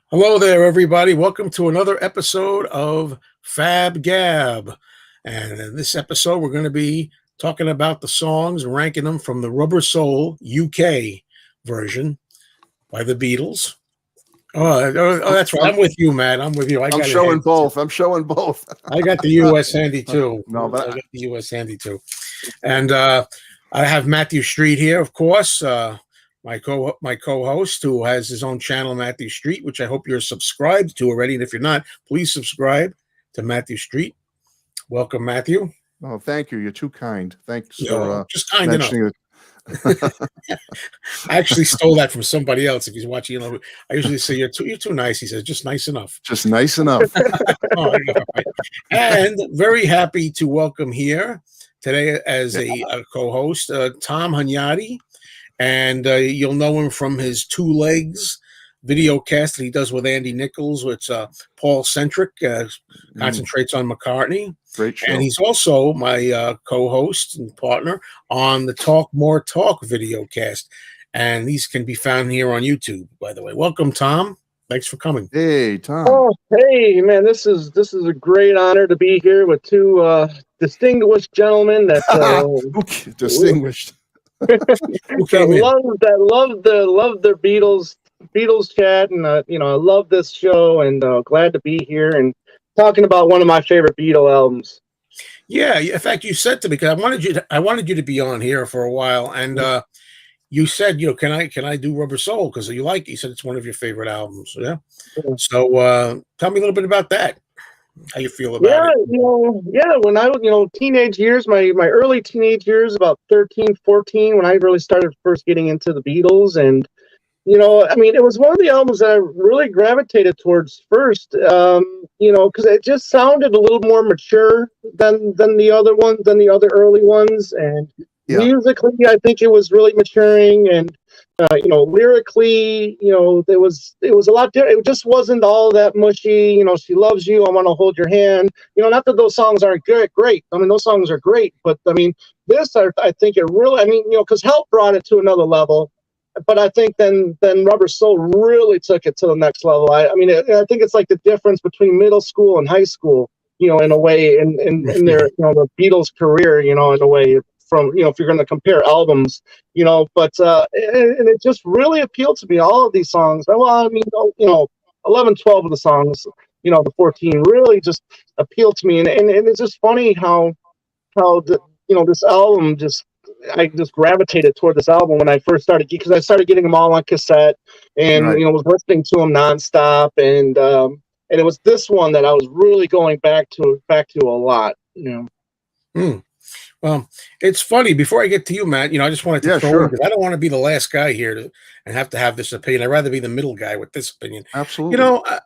Hello there, everybody. Welcome to another episode of FaB GaB. And in this episode, we're going to be talking about the songs, ranking them from the Rubber Soul UK version by the Beatles. That's right. I'm with you, Matt. I'm with you. I'm showing both. I'm showing both. I got the US handy too. No, but I got the US handy too. And I have Matthew Street here, of course. My co-host, who has his own channel, Matthew Street, which I hope you're subscribed to already. And if you're not, please subscribe to Matthew Street. Welcome, Matthew. Oh, thank you. You're too kind. Thanks for just kind enough. I actually stole that from somebody else. If he's watching, I usually say you're too nice. He says just nice enough. Just nice enough. And very happy to welcome here today as a co-host, Tom Hunyadi. And you'll know him from his Two Legs video cast that he does with Andy Nichols, which Paul Centric concentrates on McCartney. Great show. And he's also my co-host and partner on the Talk More Talk video cast. And these can be found here on YouTube, by the way. Welcome, Tom. Thanks for coming. Hey, Tom. Oh, hey, man, this is a great honor to be here with two distinguished gentlemen that distinguished. that love their Beatles chat, and I love this show, and glad to be here and talking about one of my favorite Beatle albums. Yeah, in fact, you said to me, because I wanted you to be on here for a while, and you said, can I do Rubber Soul because you said it's one of your favorite albums. Yeah. So tell me a little bit about that. How you feel about it? When I was, teenage years, my early teenage years, about 13, 14, when I really started first getting into the Beatles. And, it was one of the albums that I really gravitated towards first, because it just sounded a little more mature than the other early ones. And musically, I think it was really maturing, and lyrically, it was a lot different. It just wasn't all that mushy. She loves you, I want to hold your hand. Not that those songs aren't great. I mean, those songs are great, but I mean, this I think it really. Because Help brought it to another level, but I think then Rubber Soul really took it to the next level. I think it's like the difference between middle school and high school. In a way, in their the Beatles' career. In a way. From if you're going to compare albums, but and it just really appealed to me. All of these songs, 11, 12 of the songs, the 14 really just appealed to me, and it's just funny how this album I just gravitated toward this album when I first started, because I started getting them all on cassette, and was listening to them nonstop, and it was this one that I was really going back to a lot. Well, it's funny. Before I get to you, Matt, I just wanted to throw in, because I don't want to be the last guy here and have to have this opinion. I'd rather be the middle guy with this opinion. Absolutely.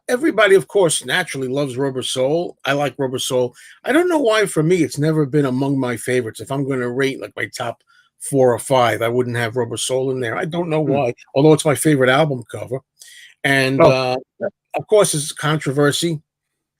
Everybody, of course, naturally loves Rubber Soul. I like Rubber Soul. I don't know why, for me, it's never been among my favorites. If I'm going to rate like my top 4 or 5, I wouldn't have Rubber Soul in there. I don't know why, although it's my favorite album cover. And, of course, there's controversy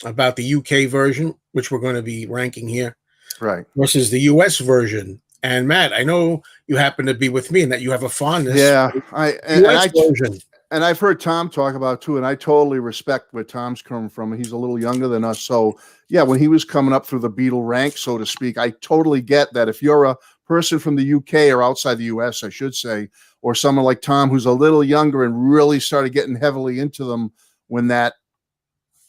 about the UK version, which we're going to be ranking here. Right. Versus the US version. And Matt, I know you happen to be with me and that you have a fondness. Yeah. version. And I've heard Tom talk about it too, and I totally respect where Tom's coming from. He's a little younger than us. So yeah, when he was coming up through the Beatle rank, so to speak, I totally get that. If you're a person from the UK or outside the US, I should say, or someone like Tom who's a little younger and really started getting heavily into them when that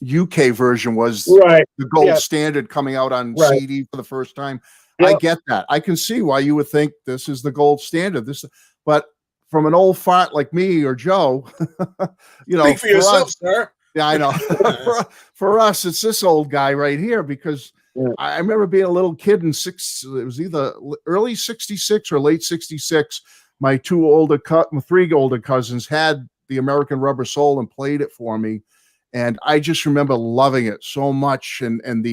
UK version was the gold standard coming out on CD for the first time. I get that. I can see why you would think this is the gold standard. But from an old fart like me or Joe, Speak for yourself, sir. Yeah, I know. for us, it's this old guy right here, because I remember being a little kid it was either early 66 or late 66. My 3 older cousins had the American Rubber Soul and played it for me. And I just remember loving it so much. And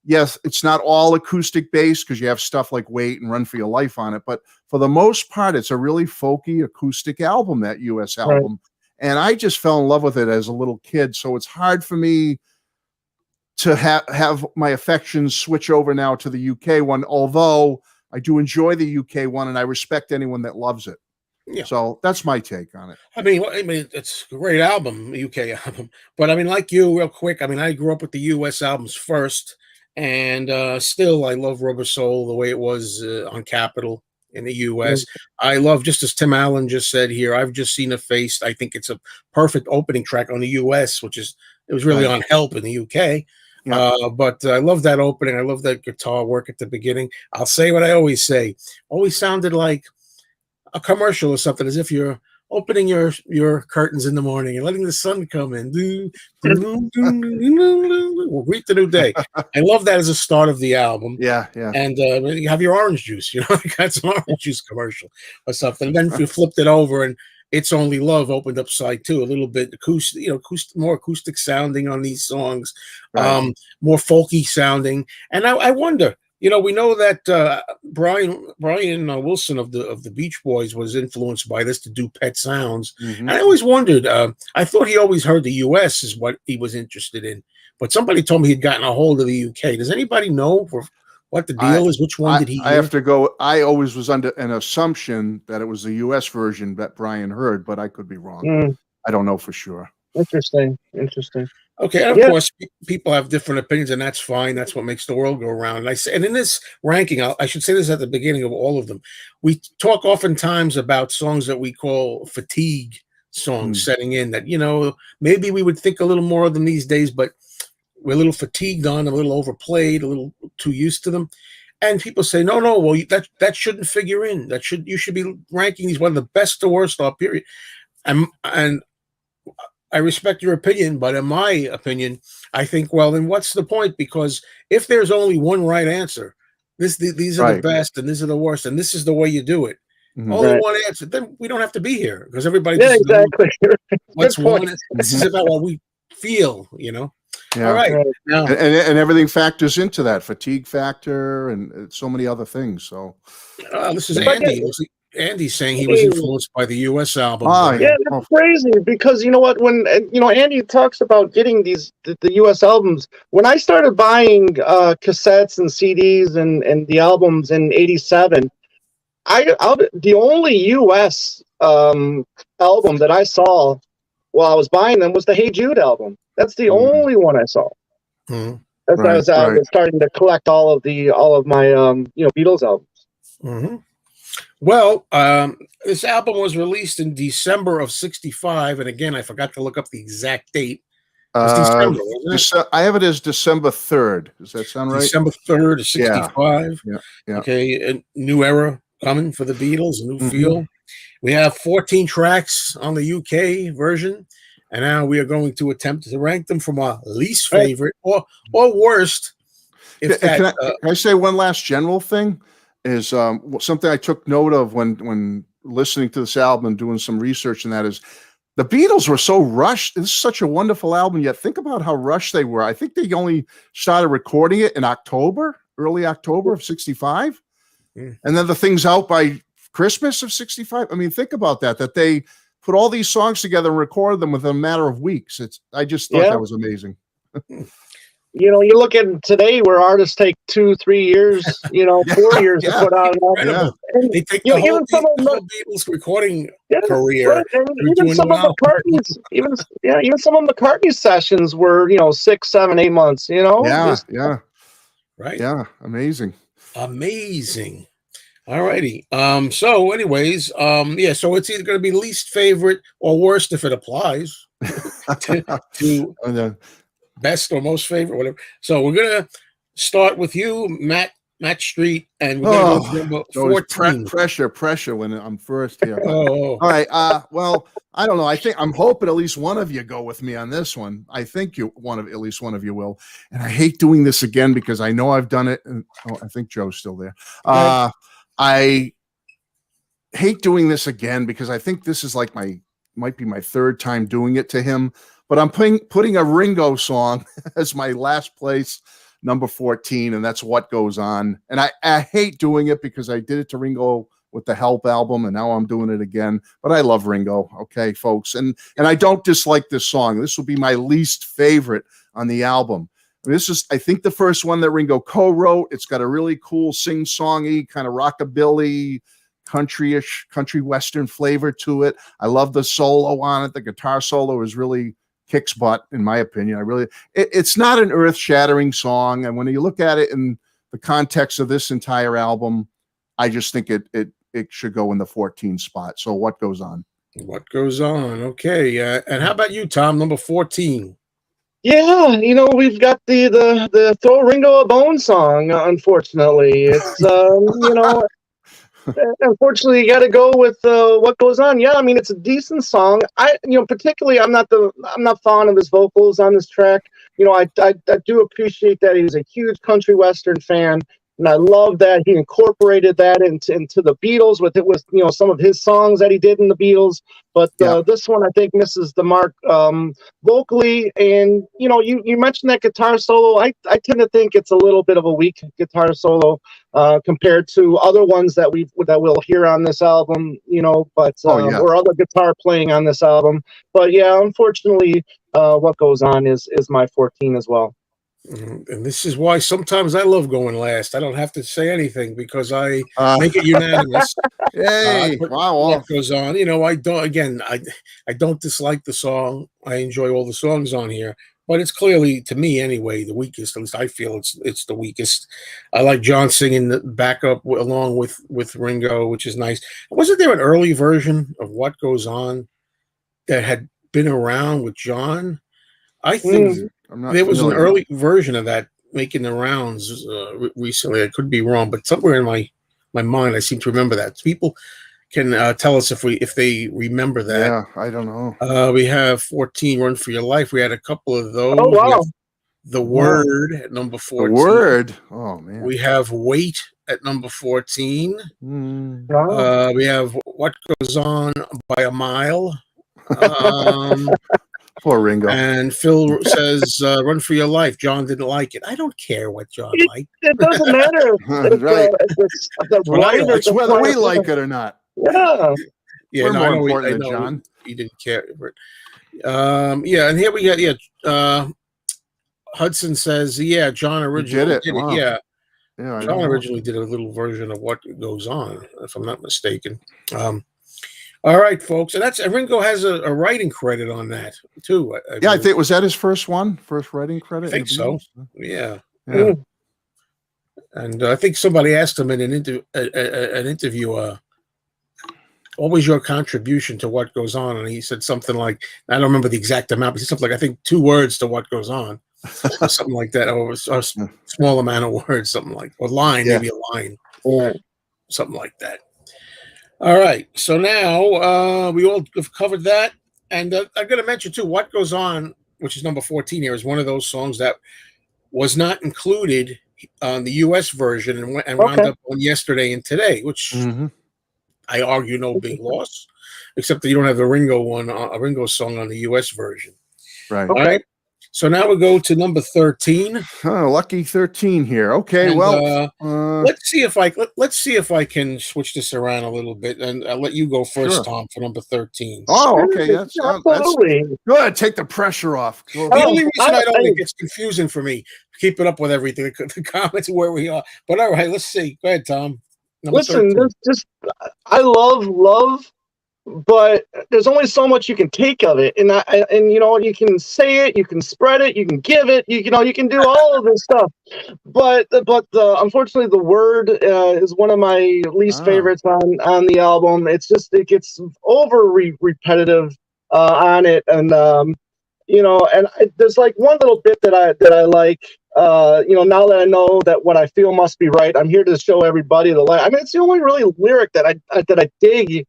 yes, it's not all acoustic based, because you have stuff like Wait and Run for Your Life on it. But for the most part, it's a really folky acoustic album, that US album. Right. And I just fell in love with it as a little kid. So it's hard for me to have my affections switch over now to the UK one, although I do enjoy the UK one and I respect anyone that loves it. Yeah. So that's my take on it. I mean, it's a great album, UK album. But I mean, like you, real quick. I mean, I grew up with the US albums first, and still, I love Rubber Soul the way it was on Capitol in the US. I love, just as Tim Allen just said here, I've just seen a Face. I think it's a perfect opening track on the US, which is it was really on Help in the UK. Yeah. But I love that opening. I love that guitar work at the beginning. I'll say what I always say. Always sounded like a commercial or something, as if you're opening your curtains in the morning and letting the sun come in. We'll greet the new day. I love that as a start of the album. Yeah. And you have your orange juice, like that's an orange juice commercial or something. And then if you flipped it over and It's Only Love opened up side two, a little bit acoustic, more acoustic sounding on these songs, more folky sounding. And I wonder, we know that Brian Wilson of the Beach Boys was influenced by this to do Pet Sounds. And I always wondered, I thought he always heard the US is what he was interested in, but somebody told me he'd gotten a hold of the UK. Does anybody know what the deal is? Which one did he hear? I have to go. I always was under an assumption that it was the US version that Brian heard, but I could be wrong. I don't know for sure. Interesting. Okay, and of course, people have different opinions, and that's fine. That's what makes the world go round. And in this ranking, I should say this at the beginning of all of them. We talk oftentimes about songs that we call fatigue songs setting in, that, maybe we would think a little more of them these days, but we're a little fatigued on them, a little overplayed, a little too used to them. And people say, no, well, that shouldn't figure in. You should be ranking these one of the best to worst all period. And I respect your opinion, but in my opinion, I think, well, then what's the point? Because if there's only one right answer, these are the best and these are the worst, and this is the way you do it. Only one answer, then we don't have to be here, because everybody. Yeah, exactly. What's one? This is about what we feel, Yeah. All right. Now, and everything factors into that fatigue factor and so many other things. So this is Andy. Andy's saying he was influenced by the US album. Yeah, that's crazy, because you know what, when Andy talks about getting the US albums, when I started buying cassettes and CDs and the albums in '87, the only US album that I saw while I was buying them was the Hey Jude album. That's the only one I saw. That's why I was starting to collect all of my Beatles albums. Well, this album was released in December of '65, and again, I forgot to look up the exact date. It's December, isn't it? I have it as December 3rd. Does that sound right? December 3rd of '65. Yeah. Okay, a new era coming for the Beatles, a new feel. We have 14 tracks on the UK version, and now we are going to attempt to rank them from our least favorite or worst. Can I say one last general thing? Is something I took note of when listening to this album and doing some research, and that is the Beatles were so rushed. This is such a wonderful album, yet think about how rushed they were. I think they only started recording it in early October of '65, and then the thing's out by Christmas of '65. I mean, think about that they put all these songs together and recorded them within a matter of weeks. I just thought that was amazing. You look at today where artists take 2-3 years, 4 years to put out an album. They take the whole Beatles recording career. Right. And even some of McCartney's, even some of McCartney's sessions were, 6, 7, 8 months. Right. Yeah, amazing. All righty. So anyways, so it's either going to be least favorite or worst if it applies to best or most favorite, whatever. So we're gonna start with you, Matt Street, and we're gonna go to number 14. Pressure when I'm first here. All right. Well, I don't know. I'm hoping at least one of you go with me on this one. I think at least one of you will. And I hate doing this again because I know I've done it. And I think Joe's still there. I hate doing this again because I think this is like might be my third time doing it to him. But I'm putting a Ringo song as my last place, number 14, and that's What Goes On. And I hate doing it because I did it to Ringo with the Help album, and now I'm doing it again. But I love Ringo, okay, folks? And I don't dislike this song. This will be my least favorite on the album. This is, I think, the first one that Ringo co-wrote. It's got a really cool sing-songy, kind of rockabilly, countryish, country western flavor to it. I love the solo on it. The guitar solo is really kicks butt, in my opinion. It's not an earth-shattering song, and when you look at it in the context of this entire album, I just think it should go in the 14 spot. So What Goes On? What Goes On? Okay, and how about you, Tom? Number 14. Yeah, we've got the Throw Ringo a Bone song. Unfortunately, it's unfortunately, you got to go with What Goes On. Yeah, I mean, it's a decent song. Particularly, I'm not fond of his vocals on this track. I do appreciate that he's a huge country western fan, and I love that he incorporated that into the Beatles with some of his songs that he did in the Beatles. But this one, I think, misses the mark vocally. And you mentioned that guitar solo. I tend to think it's a little bit of a weak guitar solo compared to other ones that we'll hear on this album. Or other guitar playing on this album. But yeah, unfortunately, What Goes On is my 14 as well. And this is why sometimes I love going last. I don't have to say anything because I make it unanimous. Yay! Wow! What Goes On? I don't. Again, I don't dislike the song. I enjoy all the songs on here, but it's clearly, to me anyway, the weakest. At least I feel it's the weakest. I like John singing the backup along with Ringo, which is nice. Wasn't there an early version of What Goes On that had been around with John? I think. There was an early version of that making the rounds recently. I could be wrong, but somewhere in my mind, I seem to remember that. People can tell us if they remember that. Yeah, I don't know. We have 14, Run for Your Life. We had a couple of those. Oh, wow. The Word at number 14. The Word. Oh, man. We have Wait at number 14. Wow. We have What Goes On by a Mile. Poor Ringo. And Phil says, Run for Your Life. John didn't like it. I don't care what John liked. It doesn't matter. Right. It's whether we like it or not. Yeah. Yeah, we're more important than John. He didn't care. And here we got, Hudson says, John originally did it. Wow. Yeah. John originally did a little version of What Goes On, if I'm not mistaken. All right, folks, and Ringo has a writing credit on that too. I think was that his first writing credit. I think so. Yeah. And I think somebody asked him in an interview, what was your contribution to What Goes On? And he said something like, I don't remember the exact amount, but he said something like, I think 2 words to What Goes On, or something like that, or a small amount of words, something like, or line, maybe a line, something like that. All right, so now we all have covered that, and I'm going to mention too, What Goes On, which is number 14 here, is one of those songs that was not included on the U.S. version and wound up on Yesterday and Today, which I argue no big loss, except that you don't have the Ringo a Ringo song on the U.S. version. Right. All right. So now we go to number 13. Oh, lucky 13 here. Okay, and, well, let's see if I can switch this around a little bit, and I'll let you go first, sure. Tom, for number 13. Oh, okay, that's absolutely good. Take the pressure off. The only reason I don't think it's confusing for me, keeping up with everything, the comments where we are. But all right, let's see. Go ahead, Tom. Listen, I love. But there's only so much you can take of it, and you can say it, you can spread it, you can give it, you can do all of this stuff. But unfortunately, The Word is one of my least favorites on the album. It gets repetitive on it, and there's like one little bit that I like. Now that I know that what I feel must be right, I'm here to show everybody the light. I mean, it's the only really lyric that I dig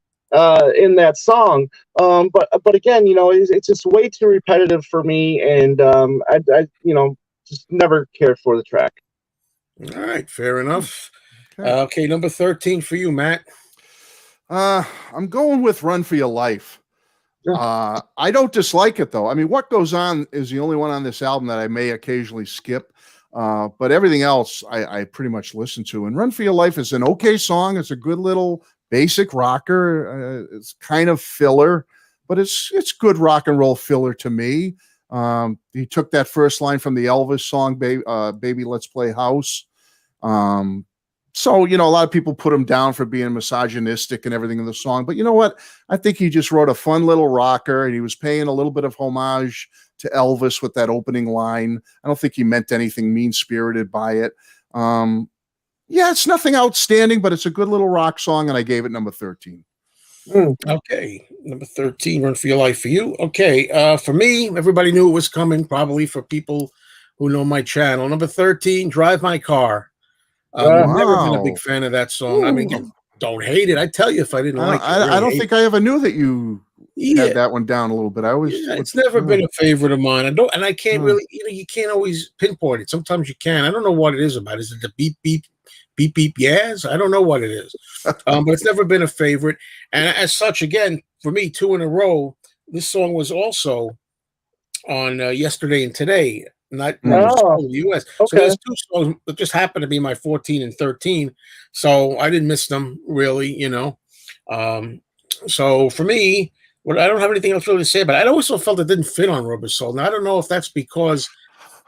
in that song, but again, it's just way too repetitive for me, and I just never cared for the track. All right, fair enough. Okay, number 13 for you, Matt. I'm going with Run for Your Life. I don't dislike it though. I mean, What Goes On is the only one on this album that I may occasionally skip, but everything else I pretty much listen to. And Run for Your Life is an okay song. It's a good little basic rocker. It's kind of filler, but it's good rock and roll filler to me. He took that first line from the Elvis song, Baby Let's Play House. So, a lot of people put him down for being misogynistic and everything in the song. But you know what? I think he just wrote a fun little rocker, and he was paying a little bit of homage to Elvis with that opening line. I don't think he meant anything mean-spirited by it. Yeah, it's nothing outstanding, but it's a good little rock song, and I gave it number 13. Okay, number 13, Run for Your Life for you. Okay, for me, everybody knew it was coming, probably for people who know my channel. Number 13, Drive My Car. I've never been a big fan of that song. Ooh. I mean, again, don't hate it. I'd tell you if I didn't like it. I don't think I ever knew that you had that one down a little bit. It's never been a favorite of mine. I can't really, you can't always pinpoint it. Sometimes you can. I don't know what it is about. Is it the beep, beep, beep, beep, yes? I don't know what it is. But it's never been a favorite. And as such, again, for me, 2 in a row, this song was also on Yesterday and Today. Not in the U.S. Okay. So there's 2 songs that just happened to be my 14 and 13. So I didn't miss them really, So for me, I don't have anything else really to say about it. I also felt it didn't fit on Rubber Soul. Now I don't know if that's because.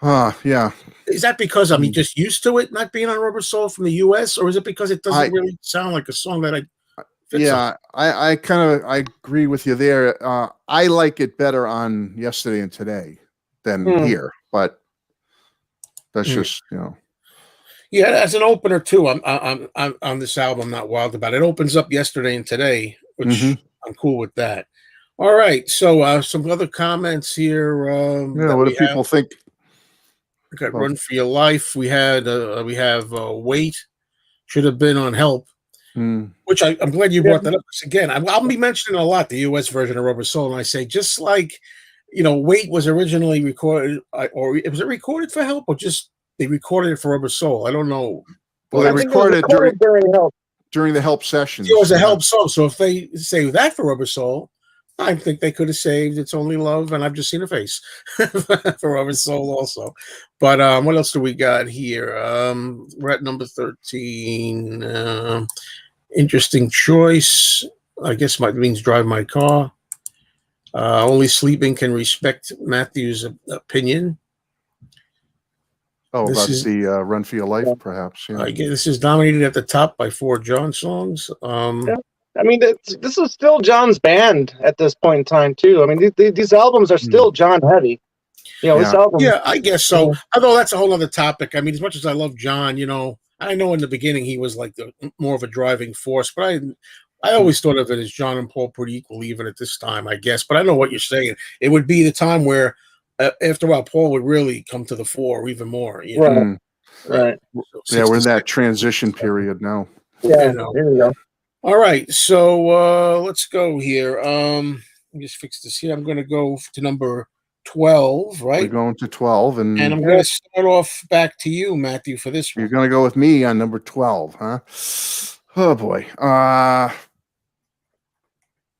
Yeah. Is that because I'm just used to it not being on Rubber Soul from the U.S. or is it because it doesn't really sound like a song that I agree with you there. I like it better on Yesterday and Today than here, but that's just Yeah, as an opener too, I'm on this album. I'm not wild about it. It opens up Yesterday and Today, which I'm cool with that. All right, so some other comments here. What do people think? We got Run for Your Life. We have Wait. Should have been on Help. Which I'm glad you brought that up. Because again, I'll be mentioning a lot the U.S. version of Rubber Soul, and I say just like Wait was originally recorded, or was it recorded for Help, or just they recorded it for Rubber Soul? I don't know. Well, they recorded during the Help sessions. It was a Help song, so if they say that for Rubber Soul, I think they could have saved It's Only Love, and I've just seen a face for Rubber Soul also. But what else do we got here? We're at number 13. Interesting choice. I guess means Drive My Car. Only Sleeping Can Respect Matthew's opinion. Oh, about the Run for Your Life, perhaps. Yeah. I guess this is dominated at the top by 4 John songs. I mean, this is still John's band at this point in time, too. I mean, these albums are still John heavy. This album. Yeah, I guess so. Although that's a whole other topic. I mean, as much as I love John, I know in the beginning he was like more of a driving force, but I always thought of it as John and Paul pretty equally, even at this time, I guess. But I know what you're saying. It would be the time where, after a while, Paul would really come to the fore even more. Right. Yeah, we're in that transition period now. Yeah, there you go. All right, so let's go here. Let me just fix this here. I'm going to go to number 12, right? We're going to 12. And I'm going to start off back to you, Matthew, for this one. You're going to go with me on number 12, huh? Oh, boy.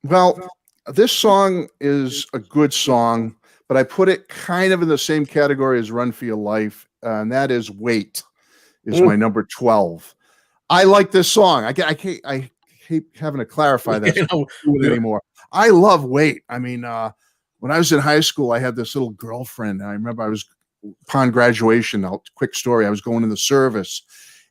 Well, this song is a good song, but I put it kind of in the same category as Run for Your Life, and that is Wait is my number 12. I like this song. I hate having to clarify that anymore. I love Wait. I mean, when I was in high school, I had this little girlfriend. And I remember I was upon graduation. Quick story. I was going in the service,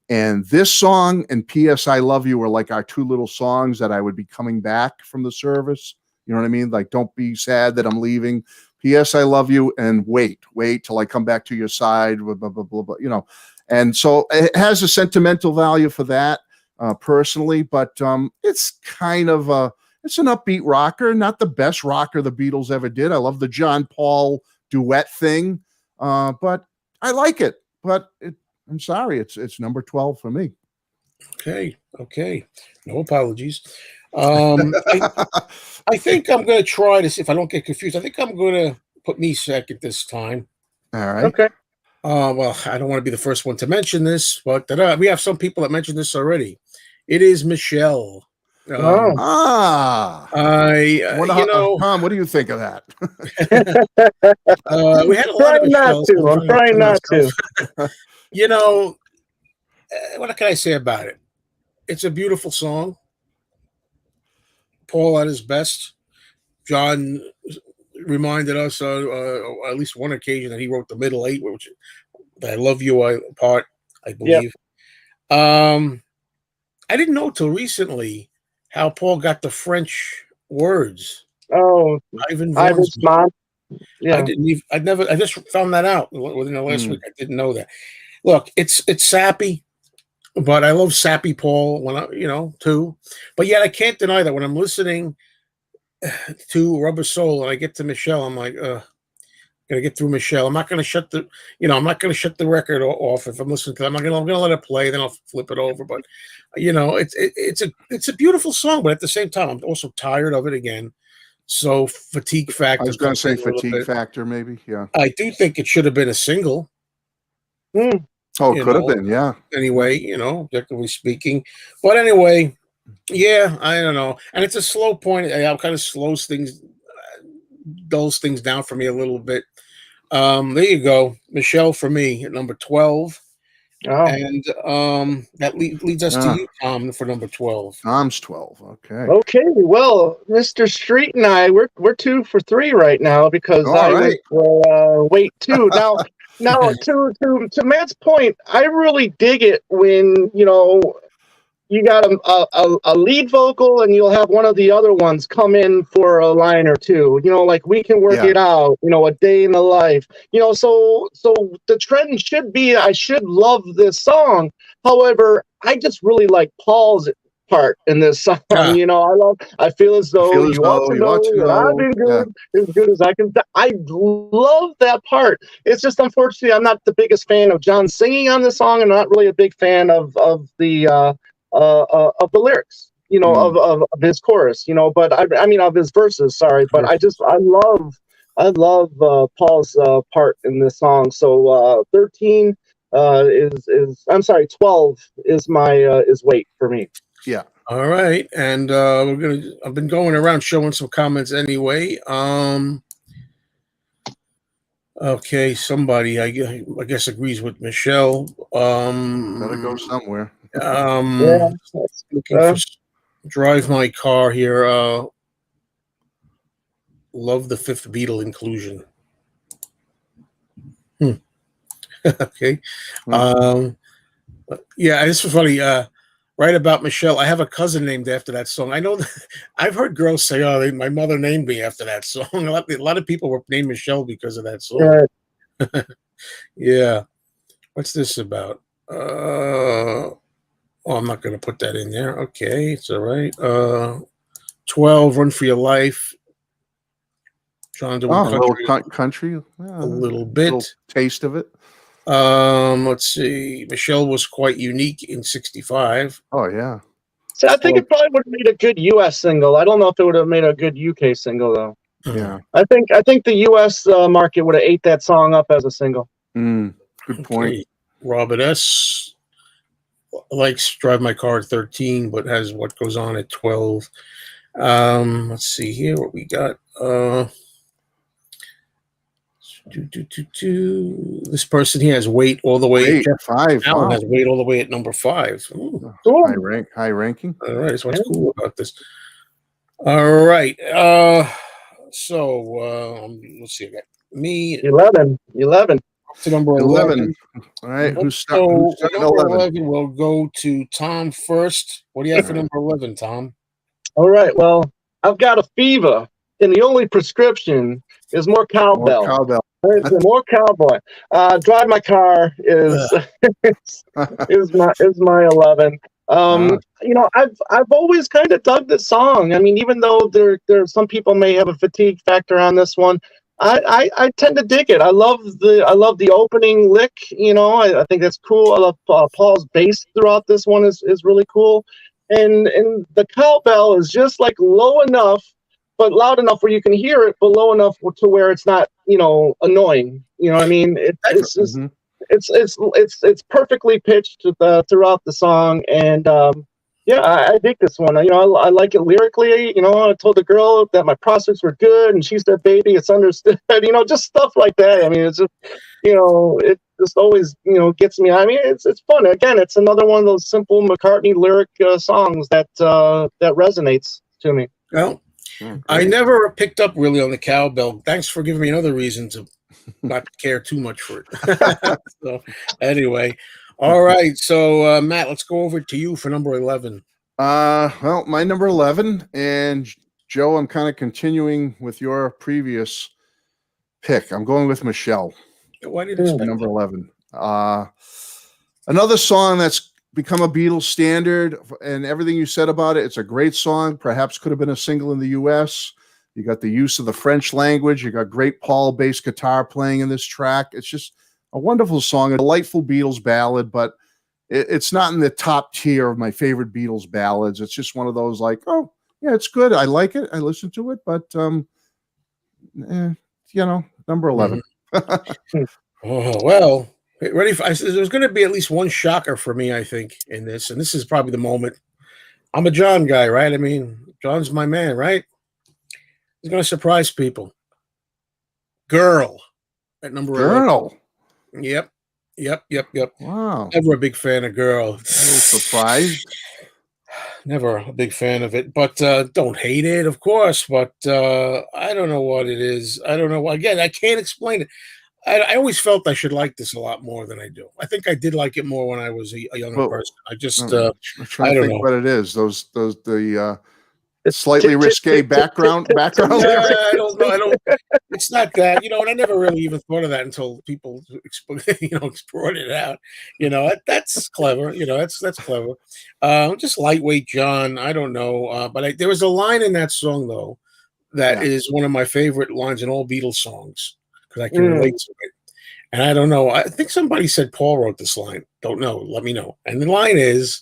and this song and P.S. I Love You were like our 2 little songs that I would be coming back from the service. You know what I mean? Like, don't be sad that I'm leaving. P.S. I Love You and Wait till I come back to your side. Blah, blah, blah, blah, blah, And so it has a sentimental value for that. Personally, but it's kind of it's an upbeat rocker, not the best rocker the Beatles ever did. I love the John Paul duet thing, but I like it. But I'm sorry, it's number 12 for me. Okay, no apologies. I think I'm going to try this. If I don't get confused, I think I'm going to put me second this time. All right. Okay. Well, I don't want to be the first one to mention this, but we have some people that mentioned this already. It is Michelle. Tom, what do you think of that? We had a lot of Michelles. I'm trying not to. What can I say about it? It's a beautiful song. Paul at his best. John reminded us at least one occasion that he wrote the middle 8, which I Love You part, I believe. I didn't know till recently how Paul got the French words. Oh, Ivan Ivan's Vaughn's. mom. I Yeah. didn't even. I just found that out within the last week. I didn't know that. Look, it's sappy, but I love sappy Paul when too. But yet I can't deny that when I'm listening to Rubber Soul and I get to Michelle, I'm like, gotta get through Michelle. I'm not gonna shut the, I'm not gonna shut the record off if I'm listening to it. I'm gonna let it play, then I'll flip it over. But it's a beautiful song, but at the same time, I'm also tired of it again. So fatigue factor. I was going to say comes in a little fatigue bit. factor, maybe. Yeah. I do think it should have been a single. Oh, it could have been. Yeah. Anyway, objectively speaking. But anyway, yeah, I don't know. And it's a slow point. It kind of slows things, dulls things down for me a little bit. There you go. Michelle for me at number 12. Oh. And that leads us to you, Tom, for number 12. Tom's 12. Okay. Okay. Well, Mr. Street and I, we're 2 for 3 right now because All I right. was wait 2. Now to Matt's point, I really dig it when you got a lead vocal and you'll have one of the other ones come in for a line or two, like We Can Work It Out, A Day in the Life, so the trend should be, I should love this song. However, I just really like Paul's part in this song. I feel as though you ought to know that I've been good as I can. I love that part. It's just, unfortunately, I'm not the biggest fan of John singing on this song. I'm not really a big fan of the lyrics, of his chorus, but I mean of his verses. Sorry, but I love Paul's part in this song. So 13 is I'm sorry, 12 is my is Wait for me. Yeah. All right, and I've been going around showing some comments anyway. Okay, somebody I guess agrees with Michelle. Gotta go somewhere. Yeah, looking for Drive My Car here. Love the fifth Beatle inclusion. Okay. Yeah, this was funny. Right about Michelle, I have a cousin named after that song. I know that I've heard girls say, "Oh, my mother named me after that song." A lot of people were named Michelle because of that song. Yeah. What's this about? Oh, I'm not going to put that in there. Okay, it's all right. 12, Run for Your Life. John doing country. A little bit. Little taste of it. Let's see. Michelle was quite unique in 65. Oh, yeah. So I think it probably would have made a good U.S. single. I don't know if it would have made a good UK single, though. Yeah. I think the U.S. Market would have ate that song up as a single. Good point. Okay. Robert S. likes Drive My Car at 13, but has What Goes On at 12. Let's see here what we got. This person here has Wait all the way at 5. Alan has Wait all the way at number 5. High ranking. All right, so what's cool about this? All right. So let's see. I got me 11 to number 11. All right, who's starting number 11? We'll go to Tom first. What do you have for number 11, Tom? All right. Well, I've got a fever, and the only prescription is more cowbell. More cowboy. Drive My Car is is my 11. I've always kind of dug this song. I mean, even though there some people may have a fatigue factor on this one, I tend to dig it. I love the opening lick. I think that's cool. I love Paul's bass throughout this one is really cool, and the cowbell is just like low enough, but loud enough where you can hear it, but low enough to where it's not annoying. You know what I mean? It's just it's perfectly pitched throughout the song, and I dig this one. I like it lyrically. I told the girl that my prospects were good, and she said, "Baby, it's understood." Just stuff like that. I mean, it's just it just always gets me. I mean, it's fun. Again, it's another one of those simple McCartney lyric songs that resonates to me. Well, I never picked up really on the cowbell. Thanks for giving me another reason to not care too much for it. So, anyway, All right, so Matt, let's go over to you for number 11. Well, my number 11, and Joe, I'm kind of continuing with your previous pick. I'm going with Michelle. Why did you Number 11. Another song that's become a Beatles standard, and everything you said about it, it's a great song. Perhaps could have been a single in the U.S. You got the use of the French language. You got great Paul bass guitar playing in this track. It's just a wonderful song, a delightful Beatles ballad, but it's not in the top tier of my favorite Beatles ballads. It's just one of those like, oh, yeah, it's good. I like it. I listen to it, but, number 11. Oh, well, ready for, there's going to be at least one shocker for me, I think, in this, and this is probably the moment. I'm a John guy, right? I mean, John's my man, right? He's going to surprise people. Girl at number 11. Yep. Wow. Never a big fan of Girl. A little surprised. Never a big fan of it, but don't hate it, of course. But I don't know what it is. I don't know. Again, I can't explain it. I always felt I should like this a lot more than I do. I think I did like it more when I was a younger person. I just, I'm trying to think know what it is. The slightly risque background. I don't know. It's not that, and I never really even thought of that until people, brought it out. That's clever. That's clever. Just lightweight John. I don't know. But there was a line in that song though that is one of my favorite lines in all Beatles songs because I can relate to it. And I don't know. I think somebody said Paul wrote this line. Don't know. Let me know. And the line is,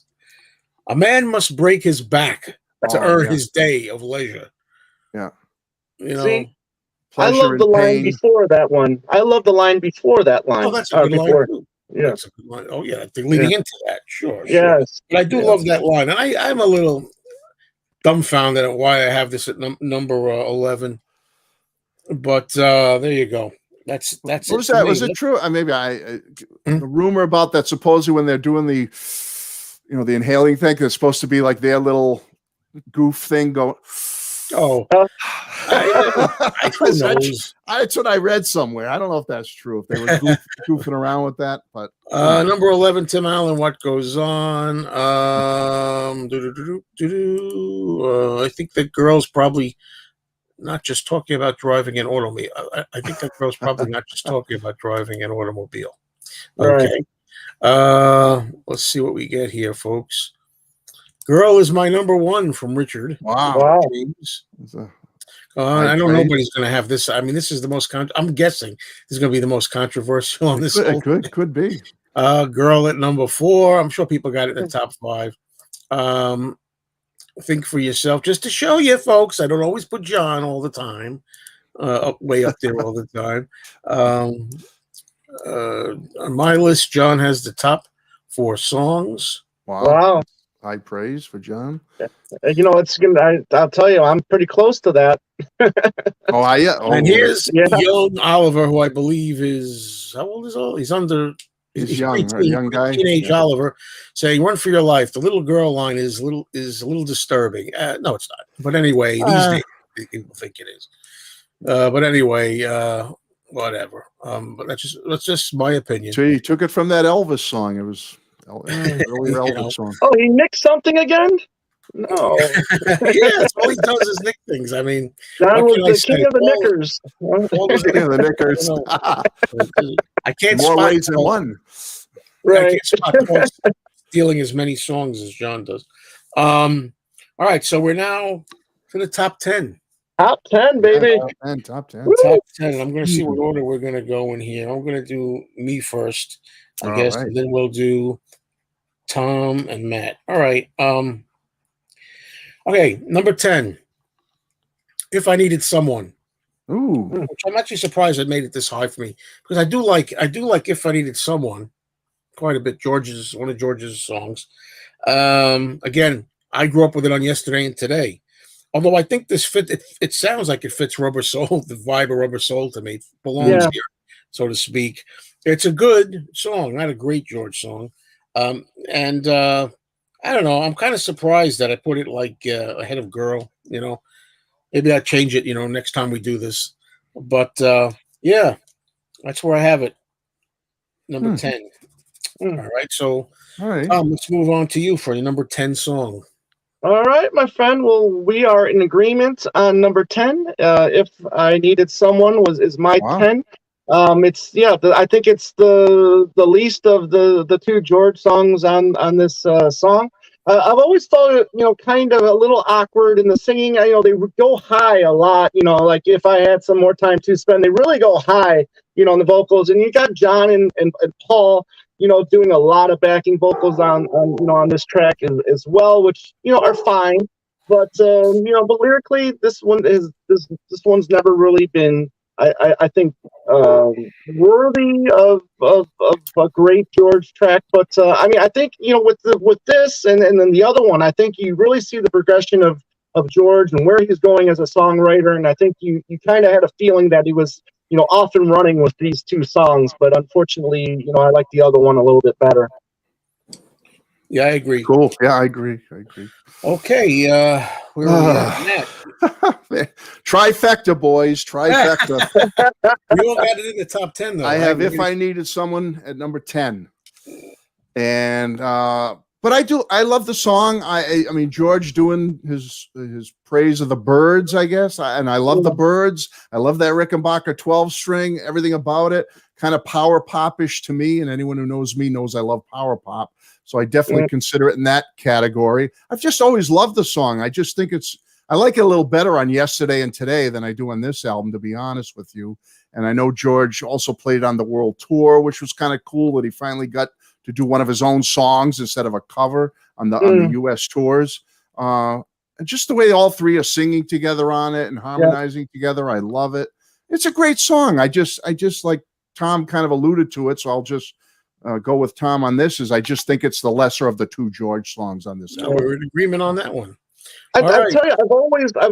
"A man must break his back to earn his day of leisure." Yeah. See, I love the line before that one. Oh, that's a good line too. Yeah. That's a good line. Oh, yeah. They're leading into that. Sure. Yes. But I do love that line. And I'm a little dumbfounded at why I have this at number 11. But there you go. That's what was that? Was it true? Maybe the rumor about that supposedly when they're doing the inhaling thing, it's supposed to be like their little goof thing going. Oh, that's what I read somewhere. I don't know if that's true. If they were goofing around with that, but number 11, Tim Allen. What goes on? I think the girl's probably not just talking about driving an automobile. I think that girl's probably not just talking about driving an automobile. Okay. Right. Let's see what we get here, folks. Girl is my number 1 from Richard. Wow. James. I don't know nobody's going to have this. I mean, this is the most. I'm guessing this is going to be the most controversial on this. Could be. Girl at number 4. I'm sure people got it in the top 5. Think for yourself, just to show you, folks. I don't always put John all the time, way up there all the time. On my list, John has the top 4 songs. Wow. High praise for John. It's gonna. I'll tell you, I'm pretty close to that. And here's young Oliver, who I believe is how old is all? He's young, right? Young guy, teenage Oliver, saying "Run for your life." The little girl line is a little disturbing. No, it's not. But anyway, these days people think it is. But anyway, whatever. But that's just my opinion. So you took it from that Elvis song. It was early Elvis song. Oh, he nicked something again? No. Yes, all he does is nick things. I mean, John was the king of the knickers. King of the knickers. I can't more spot ways than one. Right. I can't spot Paul stealing as many songs as John does. All right, so we're now to the top 10. Top 10, baby. Top 10. Top 10. I'm going to see what order we're going to go in here. I'm going to do me first, I guess, and then we'll do Tom and Matt. All right. Okay, number 10. If I Needed Someone. Ooh. Which I'm actually surprised it made it this high for me because I do like If I Needed Someone quite a bit. One of George's songs. Again, I grew up with it on Yesterday and Today. Although I think this it sounds like it fits Rubber Soul, the vibe of Rubber Soul to me. It belongs here, so to speak. It's a good song, not a great George song. And I don't know. I'm kind of surprised that I put it like ahead of Girl. Maybe I'll change it. Next time we do this. But yeah, that's where I have it. Number 10. All right, so All right. let's move on to you for your number 10 song. All right, my friend. Well, we are in agreement on number 10. If I Needed Someone is my Wow. 10. It's I think it's the least of the two George songs on this song. I've always thought it, kind of a little awkward in the singing. They go high a lot. Like If I Had Some More Time to Spend, they really go high. In the vocals, and you got John and Paul, doing a lot of backing vocals on this track as well, which are fine. But but lyrically, this one's never really been, I think, worthy of a great George track. But I think with this and then the other one, I think you really see the progression of George and where he's going as a songwriter, and I think you kind of had a feeling that he was off and running with these two songs, but unfortunately, I like the other one a little bit better. Yeah, I agree. Cool. Yeah, I agree. Okay, where are we at? Trifecta, boys. Trifecta. You all got it in the top 10, though. I have If I Needed Someone at number 10. And but I love the song. I mean George doing his praise of the Byrds, I guess. And I love the Byrds. I love that Rickenbacker 12 string, everything about it, kind of power pop-ish to me. And anyone who knows me knows I love power pop. So I definitely consider it in that category. I've just always loved the song. I just think I like it a little better on Yesterday and Today than I do on this album, to be honest with you. And I know George also played on the world tour, which was kind of cool that he finally got to do one of his own songs instead of a cover on the U.S. tours. And just the way all three are singing together on it and harmonizing together, I love it. It's a great song. I just like Tom kind of alluded to it, so I'll just go with Tom on this. I just think it's the lesser of the two George songs on this album. We're in agreement on that one. I tell you, I've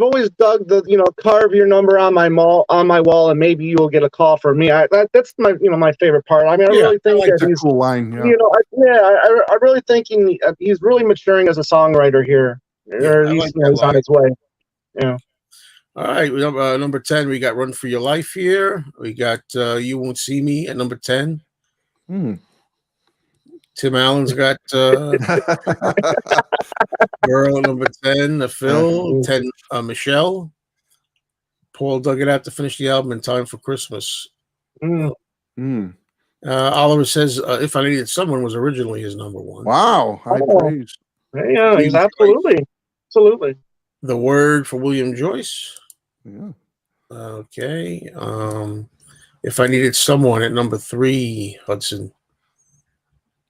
always dug the carve your number on my wall, and maybe you'll get a call from me. That's my my favorite part. I mean, I really think that's a cool line. Yeah. I really think he's really maturing as a songwriter here, or at least he's on his way. Yeah. All right, number 10, we got Run for Your Life here. We got You Won't See Me at number 10. Tim Allen's got Girl at number 10, Phil, 10, Michelle. Paul dug it out to finish the album in time for Christmas. Oliver says If I Needed Someone was originally his number 1. Wow, high praise. Yeah, he's absolutely. The Word for William Joyce. Yeah. Okay. If I Needed Someone at number 3, Hudson.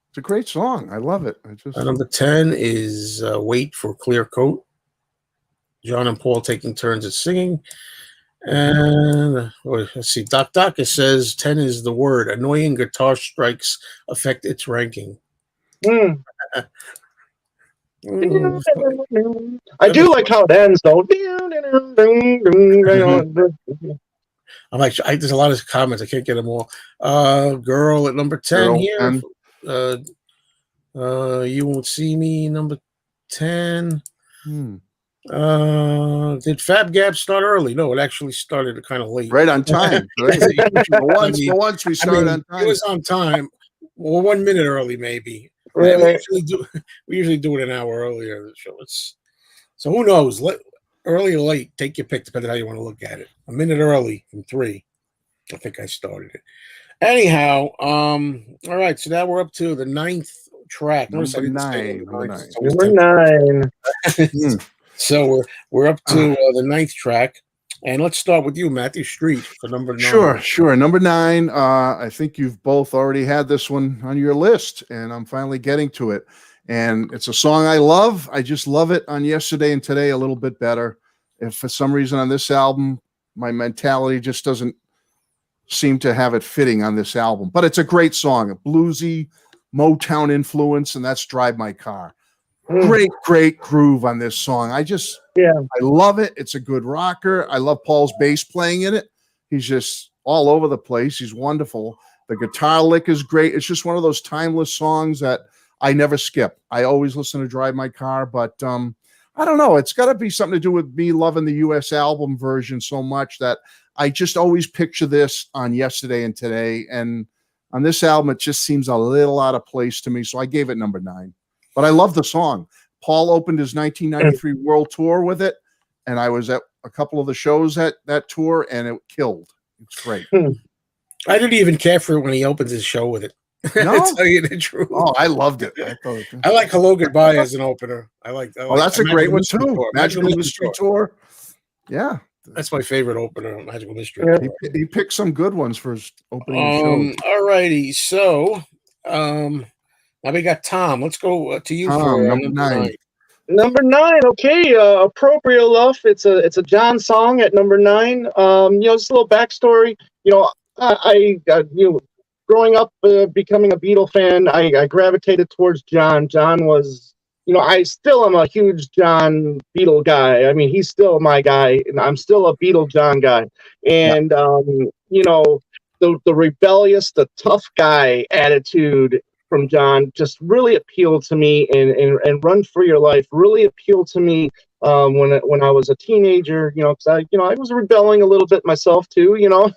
It's a great song. I love it. Number 10 is Wait for Clear Coat. John and Paul taking turns at singing. And let's see. Doc it says 10 is The Word. Annoying guitar strikes affect its ranking. I do like how it ends, though. I'm like, there's a lot of comments. I can't get them all. Girl at number 10 here. You Won't See Me, number 10. Did FaB GaB start early? No, it actually started kind of late. Right on time. Right? once we started on time. It was on time. Well, 1 minute early, maybe. We usually do it an hour earlier. The show. So who knows? Early or late, take your pick, depending on how you want to look at it. A minute early from 3. I think I started it. Anyhow, all right. So now we're up to the 9th track. Number 9. Number 9. So we're up to the 9th track, and let's start with you, Matthew Street, for number 9. Sure. Number 9. I think you've both already had this one on your list, and I'm finally getting to it. And it's a song I love. I just love it on Yesterday and Today a little bit better. If for some reason on this album, my mentality just doesn't seem to have it fitting on this album. But it's a great song, a bluesy Motown influence, and that's Drive My Car. Great groove on this song. I love it. It's a good rocker. I love Paul's bass playing in it. He's just all over the place. He's wonderful. The guitar lick is great. It's just one of those timeless songs that I never skip. I always listen to Drive My Car, but I don't know. It's got to be something to do with me loving the U.S. album version so much that I just always picture this on Yesterday and Today. And On this album, it just seems a little out of place to me, so I gave it number 9. But I love the song. Paul opened his 1993 world tour with it, and I was at a couple of the shows at that tour, and it killed. It's great. I didn't even care for it when he opens his show with it. No? To tell you the truth. Oh, I loved it. I like Hello Goodbye as an opener. Oh, that's a great one too. Magical Mystery Tour. Yeah. That's my favorite opener, Magical Mystery Yeah. Tour. He picked some good ones for his opening show. All righty. So now we got Tom. Let's go to you Tom, for number 9. Number 9, okay, appropriate enough. It's a John song at number 9. Just a little backstory. I growing up, becoming a Beatle fan, I gravitated towards John. John was, I still am a huge John Beatle guy. I mean, he's still my guy, and I'm still a Beatle John guy. And the rebellious, the tough guy attitude from John just really appealed to me, and Run for Your Life really appealed to me when I was a teenager, because I was rebelling a little bit myself too, and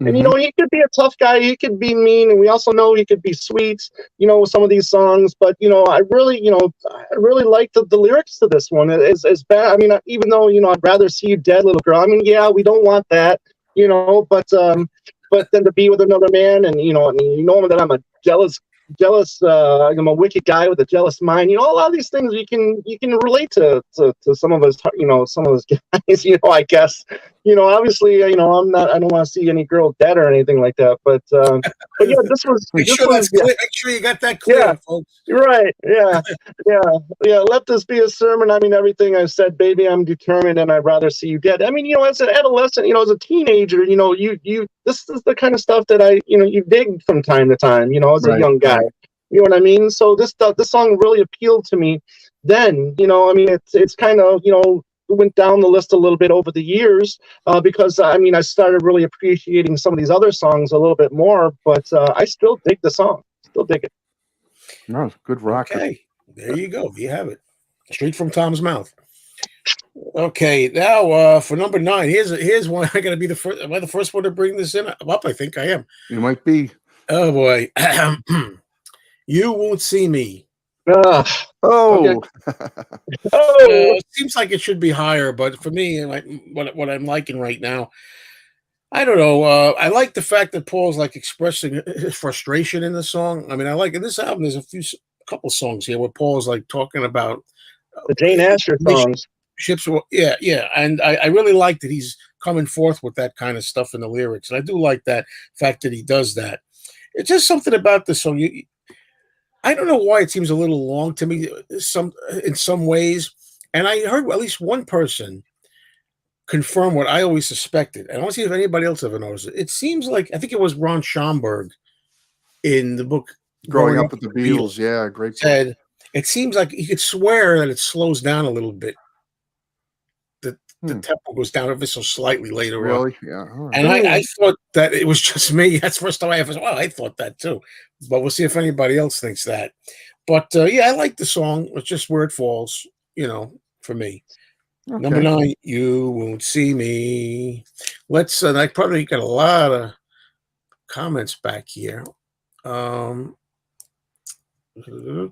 he could be a tough guy, he could be mean, and we also know he could be sweet, with some of these songs, but I really like the lyrics to this one. As bad, I mean, even though I'd rather see you dead, little girl. I mean, yeah, we don't want that, but then to be with another man, and that I'm a jealous, I'm a wicked guy with a jealous mind. A lot of these things you can relate to some of us, some of those guys. I guess, obviously, I don't want to see any girl dead or anything like that. But yeah, this was. Make sure you got that clear, yeah, folks. Right. Yeah. Let this be a sermon. I mean, everything I said, baby, I'm determined, and I'd rather see you dead. I mean, as an adolescent, as a teenager, this is the kind of stuff that you dig from time to time, as a young guy. You know what I mean? So this song really appealed to me. Then, I mean, it's kind of, went down the list a little bit over the years because I started really appreciating some of these other songs a little bit more. But I still dig the song. Still dig it. No, good rock. Okay, there you go. You have it straight from Tom's mouth. Okay, now for number 9, here's one. I'm gonna be the first. Am I the first one to bring this in? Up, I think I am. You might be. Oh boy, You Won't See Me. Oh. Okay. Seems like it should be higher, but for me, like what I'm liking right now, I don't know. I like the fact that Paul's like expressing his frustration in the song. I mean, I like in this album. There's a couple songs here where Paul's like talking about the Jane Asher songs. Ships. Yeah, and I really like that he's coming forth with that kind of stuff in the lyrics, and I do like that fact that he does that. It's just something about the song. I don't know why it seems a little long to me in some ways, and I heard at least one person confirm what I always suspected. And I want to see if anybody else ever noticed it. It seems like, I think it was Ron Schomburg in the book Growing Up with the Beatles. Yeah, great book. Said it seems like he could swear that it slows down a little bit. The tempo goes down ever so slightly later on. Really? Yeah. Right. And I thought that it was just me. That's the first time I ever said, well, I thought that too. But we'll see if anybody else thinks that. But yeah, I like the song. It's just where it falls, for me. Okay. Number 9, You Won't See Me. Let's I probably got a lot of comments back here. Let me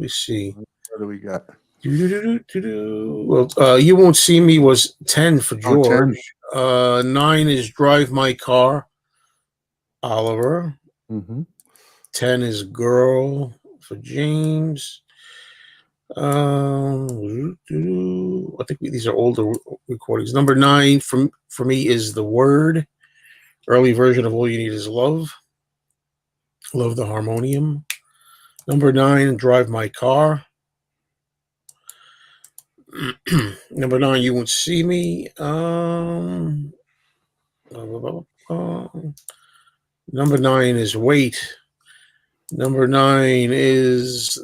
see. What do we got? Well, You Won't See Me was 10 for George. 9 is Drive My Car, Oliver. 10 is Girl for James. I think these are older recordings. Number 9 for me is The Word, early version of All You Need Is Love. Love the harmonium. Number 9, Drive My Car. Number 9, You Won't See Me. Number 9 is Wait. Number 9 is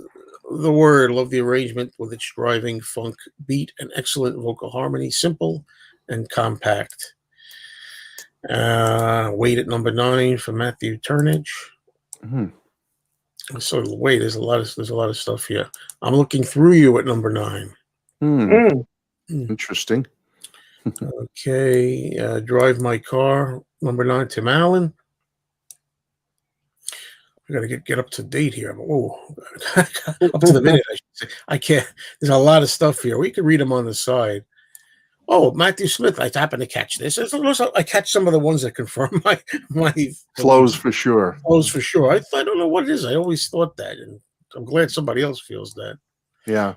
The Word. Love the arrangement with its driving funk beat and excellent vocal harmony. Simple and compact. Wait at number 9 for Matthew Turnage. So wait, there's a lot of stuff here. I'm looking through you at number 9. Interesting. Okay, Drive My Car, number 9, Tim Allen. I got to get up to date here. Oh, up to the minute. I should say. I can't. There's a lot of stuff here. We can read them on the side. Oh, Matthew Smith. I happen to catch this. I catch some of the ones that confirm my Flows for sure. Flows for sure. I don't know what it is. I always thought that, and I'm glad somebody else feels that. Yeah.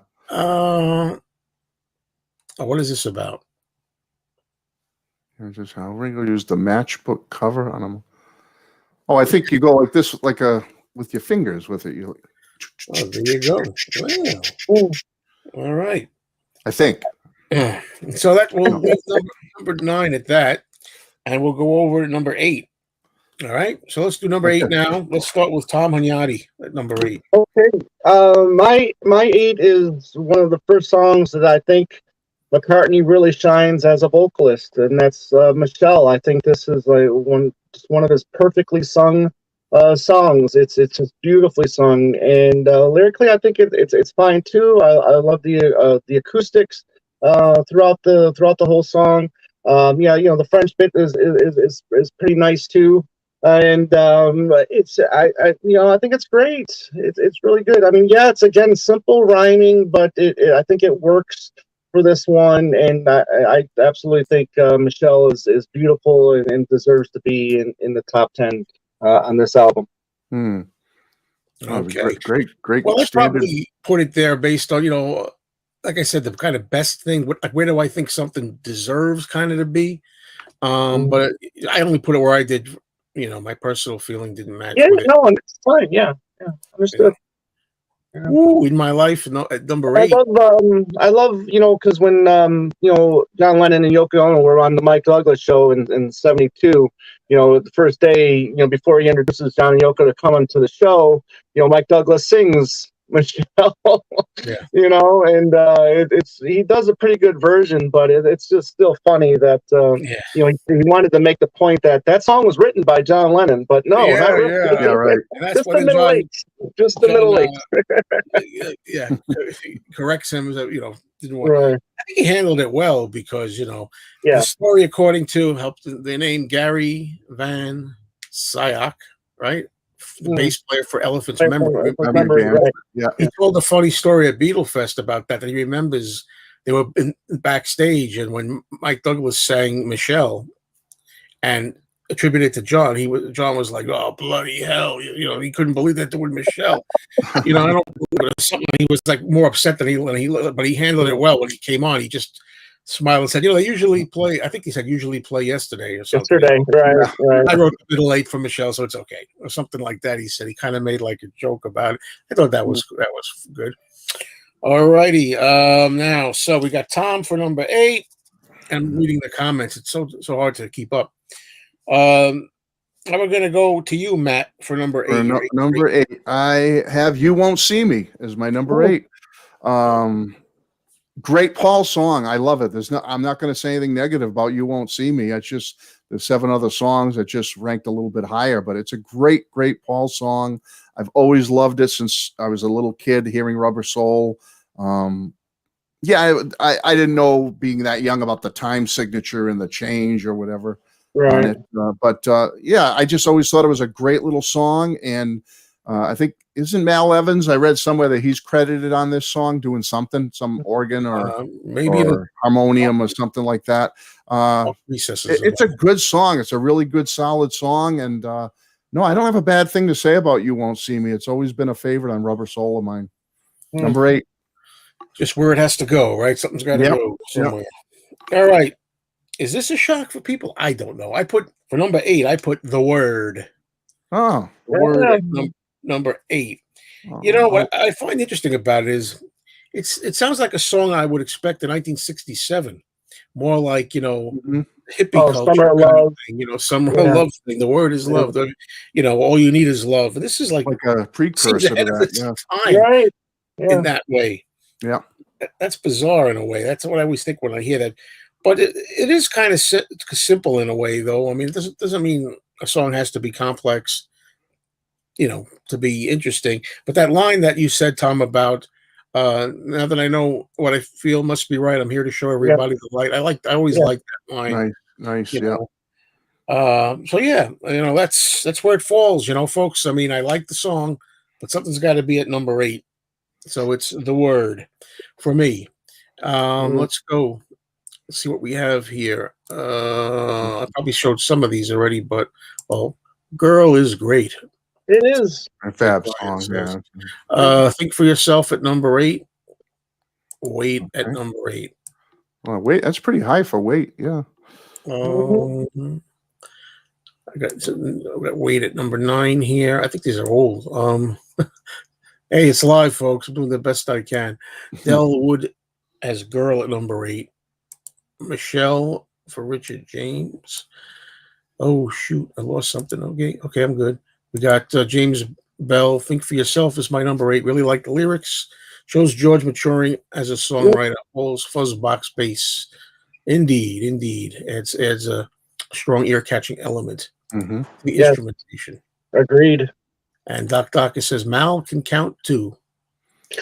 What is this about? Here's just how Ringo used the matchbook cover on them. Oh, I think you go like this, with your fingers with it. You. Oh, there you go. Wow. All right. I think. So that's number 9 at that, and we'll go over to number 8. All right. So let's do number 8 now. Let's start with Tom Hunyadi at number 8. Okay. My 8 is one of the first songs that I think McCartney really shines as a vocalist, and that's Michelle. I think this is like one of his perfectly sung songs. It's just beautifully sung, and lyrically, I think it's fine too. I love the acoustics throughout the whole song. Yeah, the French bit is pretty nice too. And I think it's great. It's really good. I mean, yeah, it's again simple rhyming, but I think it works for this one, and I absolutely think Michelle is beautiful and deserves to be in the top 10 on this album. Okay, great. Well, I probably put it there based on like I said, the kind of best thing. Where do I think something deserves kind of to be? But I only put it where I did. My personal feeling didn't match. Yeah, no, it's fine. Yeah, understood. Yeah. Ooh, in my life, at number 8. I love, because when John Lennon and Yoko Ono were on the Mike Douglas show in '72, the first day, before he introduces John and Yoko to come onto the show, Mike Douglas sings Michelle, and he does a pretty good version, but it's just still funny that he wanted to make the point that song was written by John Lennon, but no, not really. Yeah, right. Just the middle eight. Corrects him. Didn't want. Right. I think he handled it well because the story, according to the name Gary Van Sciac, right? The bass player for Elephant's Memory. Right. Yeah. He told a funny story at Beatle Fest about that he remembers they were backstage, and when Mike Douglas sang Michelle and attributed it to John, John was like, "Oh, bloody hell!" He couldn't believe that doing Michelle. I don't believe it was something. He was like more upset than but he handled it well when he came on. He just smiled and said, "They usually play." I think he said usually play yesterday or something. Yesterday, right. I wrote the middle 8 for Michelle, so it's okay, or something like that. He said he kind of made like a joke about it. I thought that was good. All righty. Now, so we got Tom for number 8. I'm reading the comments. It's so hard to keep up. I'm going to go to you, Matt, for number 8. Number 8. I have "You Won't See Me" as my number 8. Great Paul song. I love it. I'm not going to say anything negative about "You Won't See Me." It's just there's 7 other songs that just ranked a little bit higher, but it's a great Paul song. I've always loved it since I was a little kid hearing Rubber Soul. I didn't know, being that young, about the time signature and the change or whatever. Right. On it. I just always thought it was a great little song. And I think, isn't Mal Evans? I read somewhere that he's credited on this song doing something, some organ or maybe harmonium or something like that. It's a good song. It's a really good, solid song. And no, I don't have a bad thing to say about "You Won't See Me." It's always been a favorite on Rubber Soul of mine. Number 8. Just where it has to go, right? Something's got to go somewhere. All right. Is this a shock for people? I don't know. For number 8, I put "The Word." Oh, The Word at number 8. What I find interesting about it is it sounds like a song I would expect in 1967. More like, hippie culture. Summer Love. Summer Love thing. The word is love. All you need is love. And this is like a precursor to that. Time right. In that way. Yeah. That's bizarre in a way. That's what I always think when I hear that. But it is kind of simple in a way, though. I mean, it doesn't mean a song has to be complex, to be interesting. But that line that you said, Tom, about now that I know what I feel must be right, I'm here to show everybody the light. I always like that line. Nice. So yeah, that's where it falls, folks. I mean, I like the song, but something's got to be at number 8. So it's The Word for me. Let's go. Let's see what we have here. I probably showed some of these already, but Girl is great. It is. A FaB song, yeah. Think for Yourself at number 8. Wait at number 8. Well, Wait, that's pretty high for Wait, yeah. I got Wait at number 9 here. I think these are old. Hey, it's live, folks. I'm doing the best I can. Delwood as Girl at number 8. Michelle for Richard James. Oh, shoot. I lost something. Okay, I'm good. We got James Bell. Think for Yourself is my number 8. Really like the lyrics. Shows George maturing as a songwriter. Holds fuzzbox bass. Indeed. Adds a strong ear-catching element to the instrumentation. Agreed. And Doc says Mal can count too.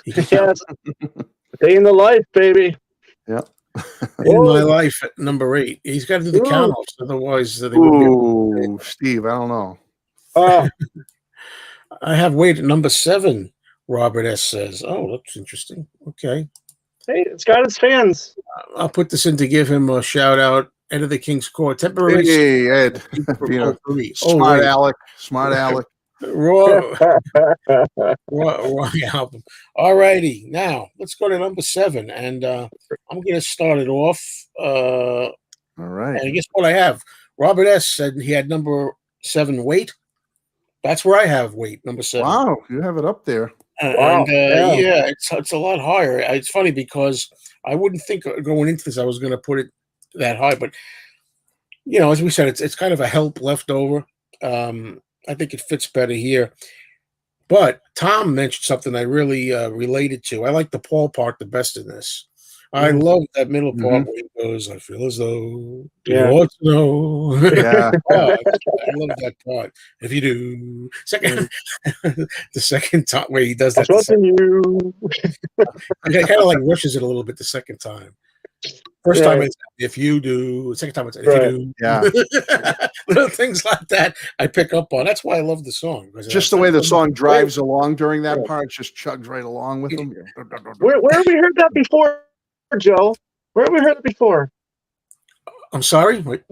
He can count. Day in the life, baby. Yeah. In my life at number 8. He's got to do the count-offs, otherwise they wouldn't be. Steve, I don't know. I have Wait at number 7. Robert S. says, "Oh, that's interesting." Okay. Hey, it's got its fans. I'll put this in to give him a shout out. Ed of the King's Court. Temporary. Hey, Ed. Smart Alec. Wrong album. All righty. Now, let's go to number 7. And I'm going to start it off. All right. And guess what I have? Robert S. said he had number 7, Wait. That's where I have Wait, number 7. Wow, you have it up there. Wow. And yeah, it's a lot higher. It's funny because I wouldn't think going into this I was going to put it that high, but as we said, it's kind of a help left over. I think it fits better here. But Tom mentioned something I really related to. I like the Paul part the best in this. I love that middle part where he goes, "I feel as though you ought to know." Yeah. I love that part. If you do, the second time where he does that, he kind of like rushes it a little bit the second time. First time it's "if you do," second time it's "if you do." Yeah. Little things like that I pick up on. That's why I love the song. Just the way the song drives along during that part, it just chugs right along with them. Where have we heard that before, Joe? Where have we heard it before? I'm sorry? Where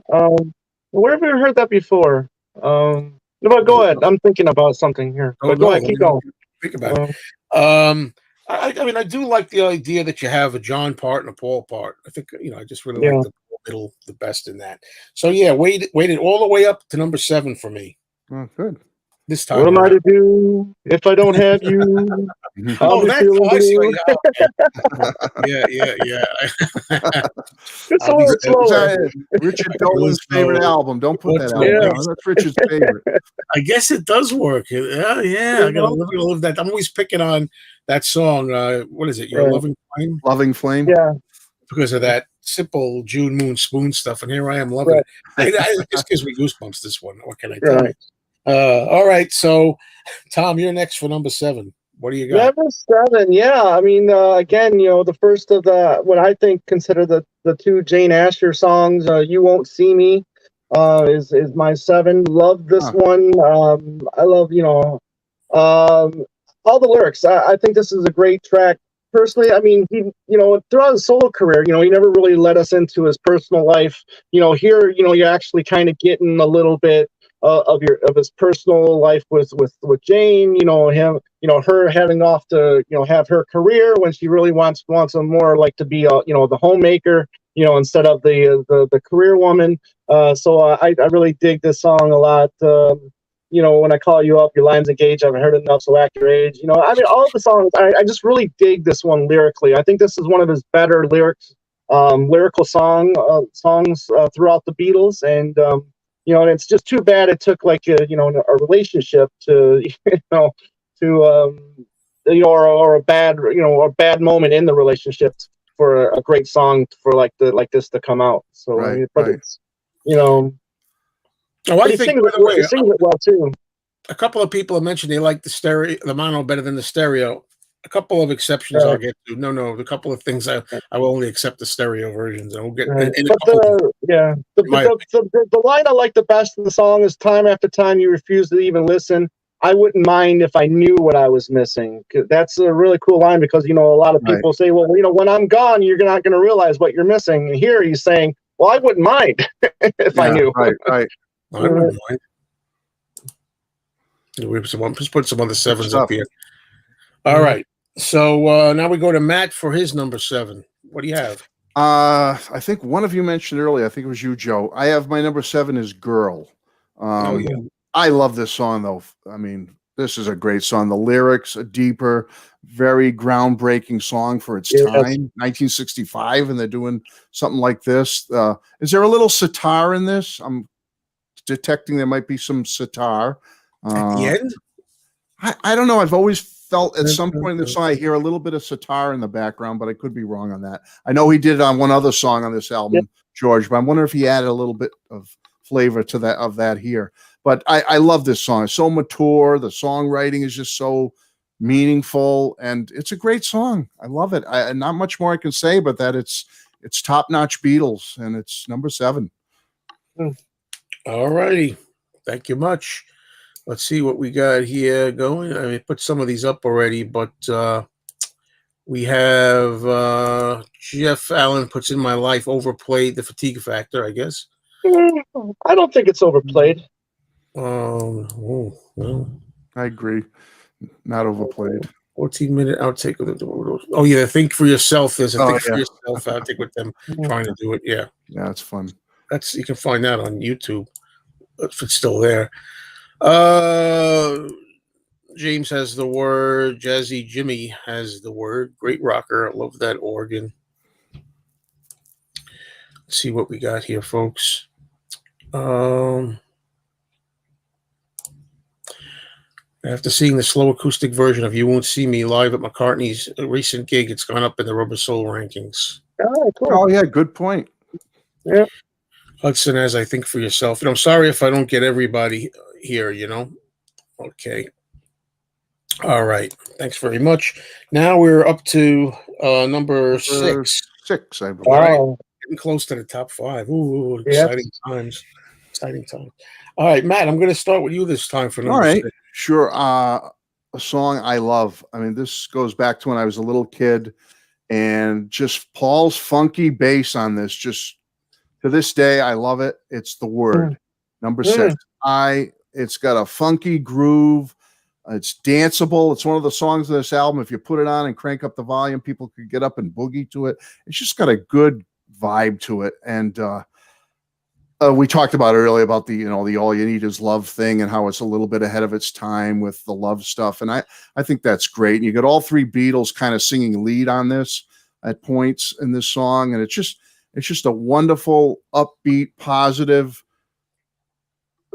have we heard that before? No, but go ahead. I'm thinking about something here. But go ahead, keep going. Think about it. I mean, I do like the idea that you have a John part and a Paul part. I think, I just really like the middle the best in that. So, yeah, waited all the way up to number 7 for me. Oh, good. This time. What am I to do if I don't have you? I see what yeah. It's a little slower. Richard Dolan's favorite album. Don't put that out. Yeah. That's Richard's favorite. I guess it does work. I gotta live that. I'm always picking on that song. What is it? Your Loving Flame? Loving Flame? Yeah. Because of that simple June Moon Spoon stuff. And here I am loving it. It just gives me goosebumps, this one. What can I tell you? All right, so Tom, you're next for number 7. What do you got? Number 7, yeah. I mean, again, the first of what I think consider the 2 Jane Asher songs. "You Won't See Me" is my 7. Love this one. I love all the lyrics. I think this is a great track. Personally, I mean, he, throughout his solo career, he never really let us into his personal life. Here, you're actually kind of getting a little bit of his personal life with Jane, him, her heading off to have her career when she really wants him more like to be the homemaker, instead of the career woman. So I really dig this song a lot. When I call you up, your line's engaged. I haven't heard enough, so act your age. I mean, all of the songs. I just really dig this one lyrically. I think this is one of his better lyrical songs throughout the Beatles, and and it's just too bad it took like a relationship to or a bad moment in the relationship for a great song for like this to come out. So, it's I think he sings it well too. A couple of people have mentioned they like the mono better than the stereo. A couple of exceptions I'll get to. No, the couple of things I will only accept the stereo versions, and we'll get. Right. In a But couple, the line I like the best in the song is "Time after time you refuse to even listen. I wouldn't mind if I knew what I was missing." That's a really cool line because a lot of people say, "Well, when I'm gone, you're not going to realize what you're missing." And here he's saying, "Well, I wouldn't mind if I knew." Right. I wouldn't mind. We just put some other sevens up here. All right. So now we go to Matt for his number 7. What do you have? I think one of you mentioned earlier, I think it was you, Joe. I have my number 7 is Girl. I love this song, though. I mean, this is a great song. The lyrics, a deeper, very groundbreaking song for its time, 1965, and they're doing something like this. Is there a little sitar in this? I'm detecting there might be some sitar. At the end? I don't know. I've always felt at some point in the song I hear a little bit of sitar in the background, but I could be wrong on that. I know he did it on one other song on this album, George, but I'm wondering if he added a little bit of flavor to that here. But I love this song. It's so mature. The songwriting is just so meaningful, and it's a great song. I love it. Not much more I can say, but that it's top-notch Beatles, and it's number 7. All righty. Thank you much. Let's see what we got here going. I mean, put some of these up already, but we have Jeff Allen puts in my life overplayed the fatigue factor, I guess. I don't think it's overplayed. Well, I agree. Not overplayed. 14-minute outtake with the oh yeah, think for yourself. There's a think for yourself outtake with them trying to do it. Yeah, it's fun. You can find that on YouTube if it's still there. James has the word. Jazzy Jimmy has the word. Great rocker. I love that organ. Let's see what we got here, folks. After seeing the slow acoustic version of "You Won't See Me" live at McCartney's recent gig, it's gone up in the Rubber Soul rankings. Oh, cool. Oh yeah, good point. Yeah. Hudson has I think for yourself. And I'm sorry if I don't get everybody here, Okay. All right. Thanks very much. Now we're up to number 6. 6, I believe. Wow. Getting close to the top 5. Ooh, exciting times. Exciting times. All right, Matt, I'm going to start with you this time for number 6. Sure. A song I love. I mean, this goes back to when I was a little kid, and just Paul's funky bass on this, just to this day, I love it. It's The Word, number 6. It's got a funky groove. It's danceable. It's one of the songs of this album. If you put it on and crank up the volume, people could get up and boogie to it. It's just got a good vibe to it. And we talked about earlier about the All You Need Is Love thing and how it's a little bit ahead of its time with the love stuff. And I think that's great. And you got all 3 Beatles kind of singing lead on this at points in this song. And it's just a wonderful, upbeat, positive,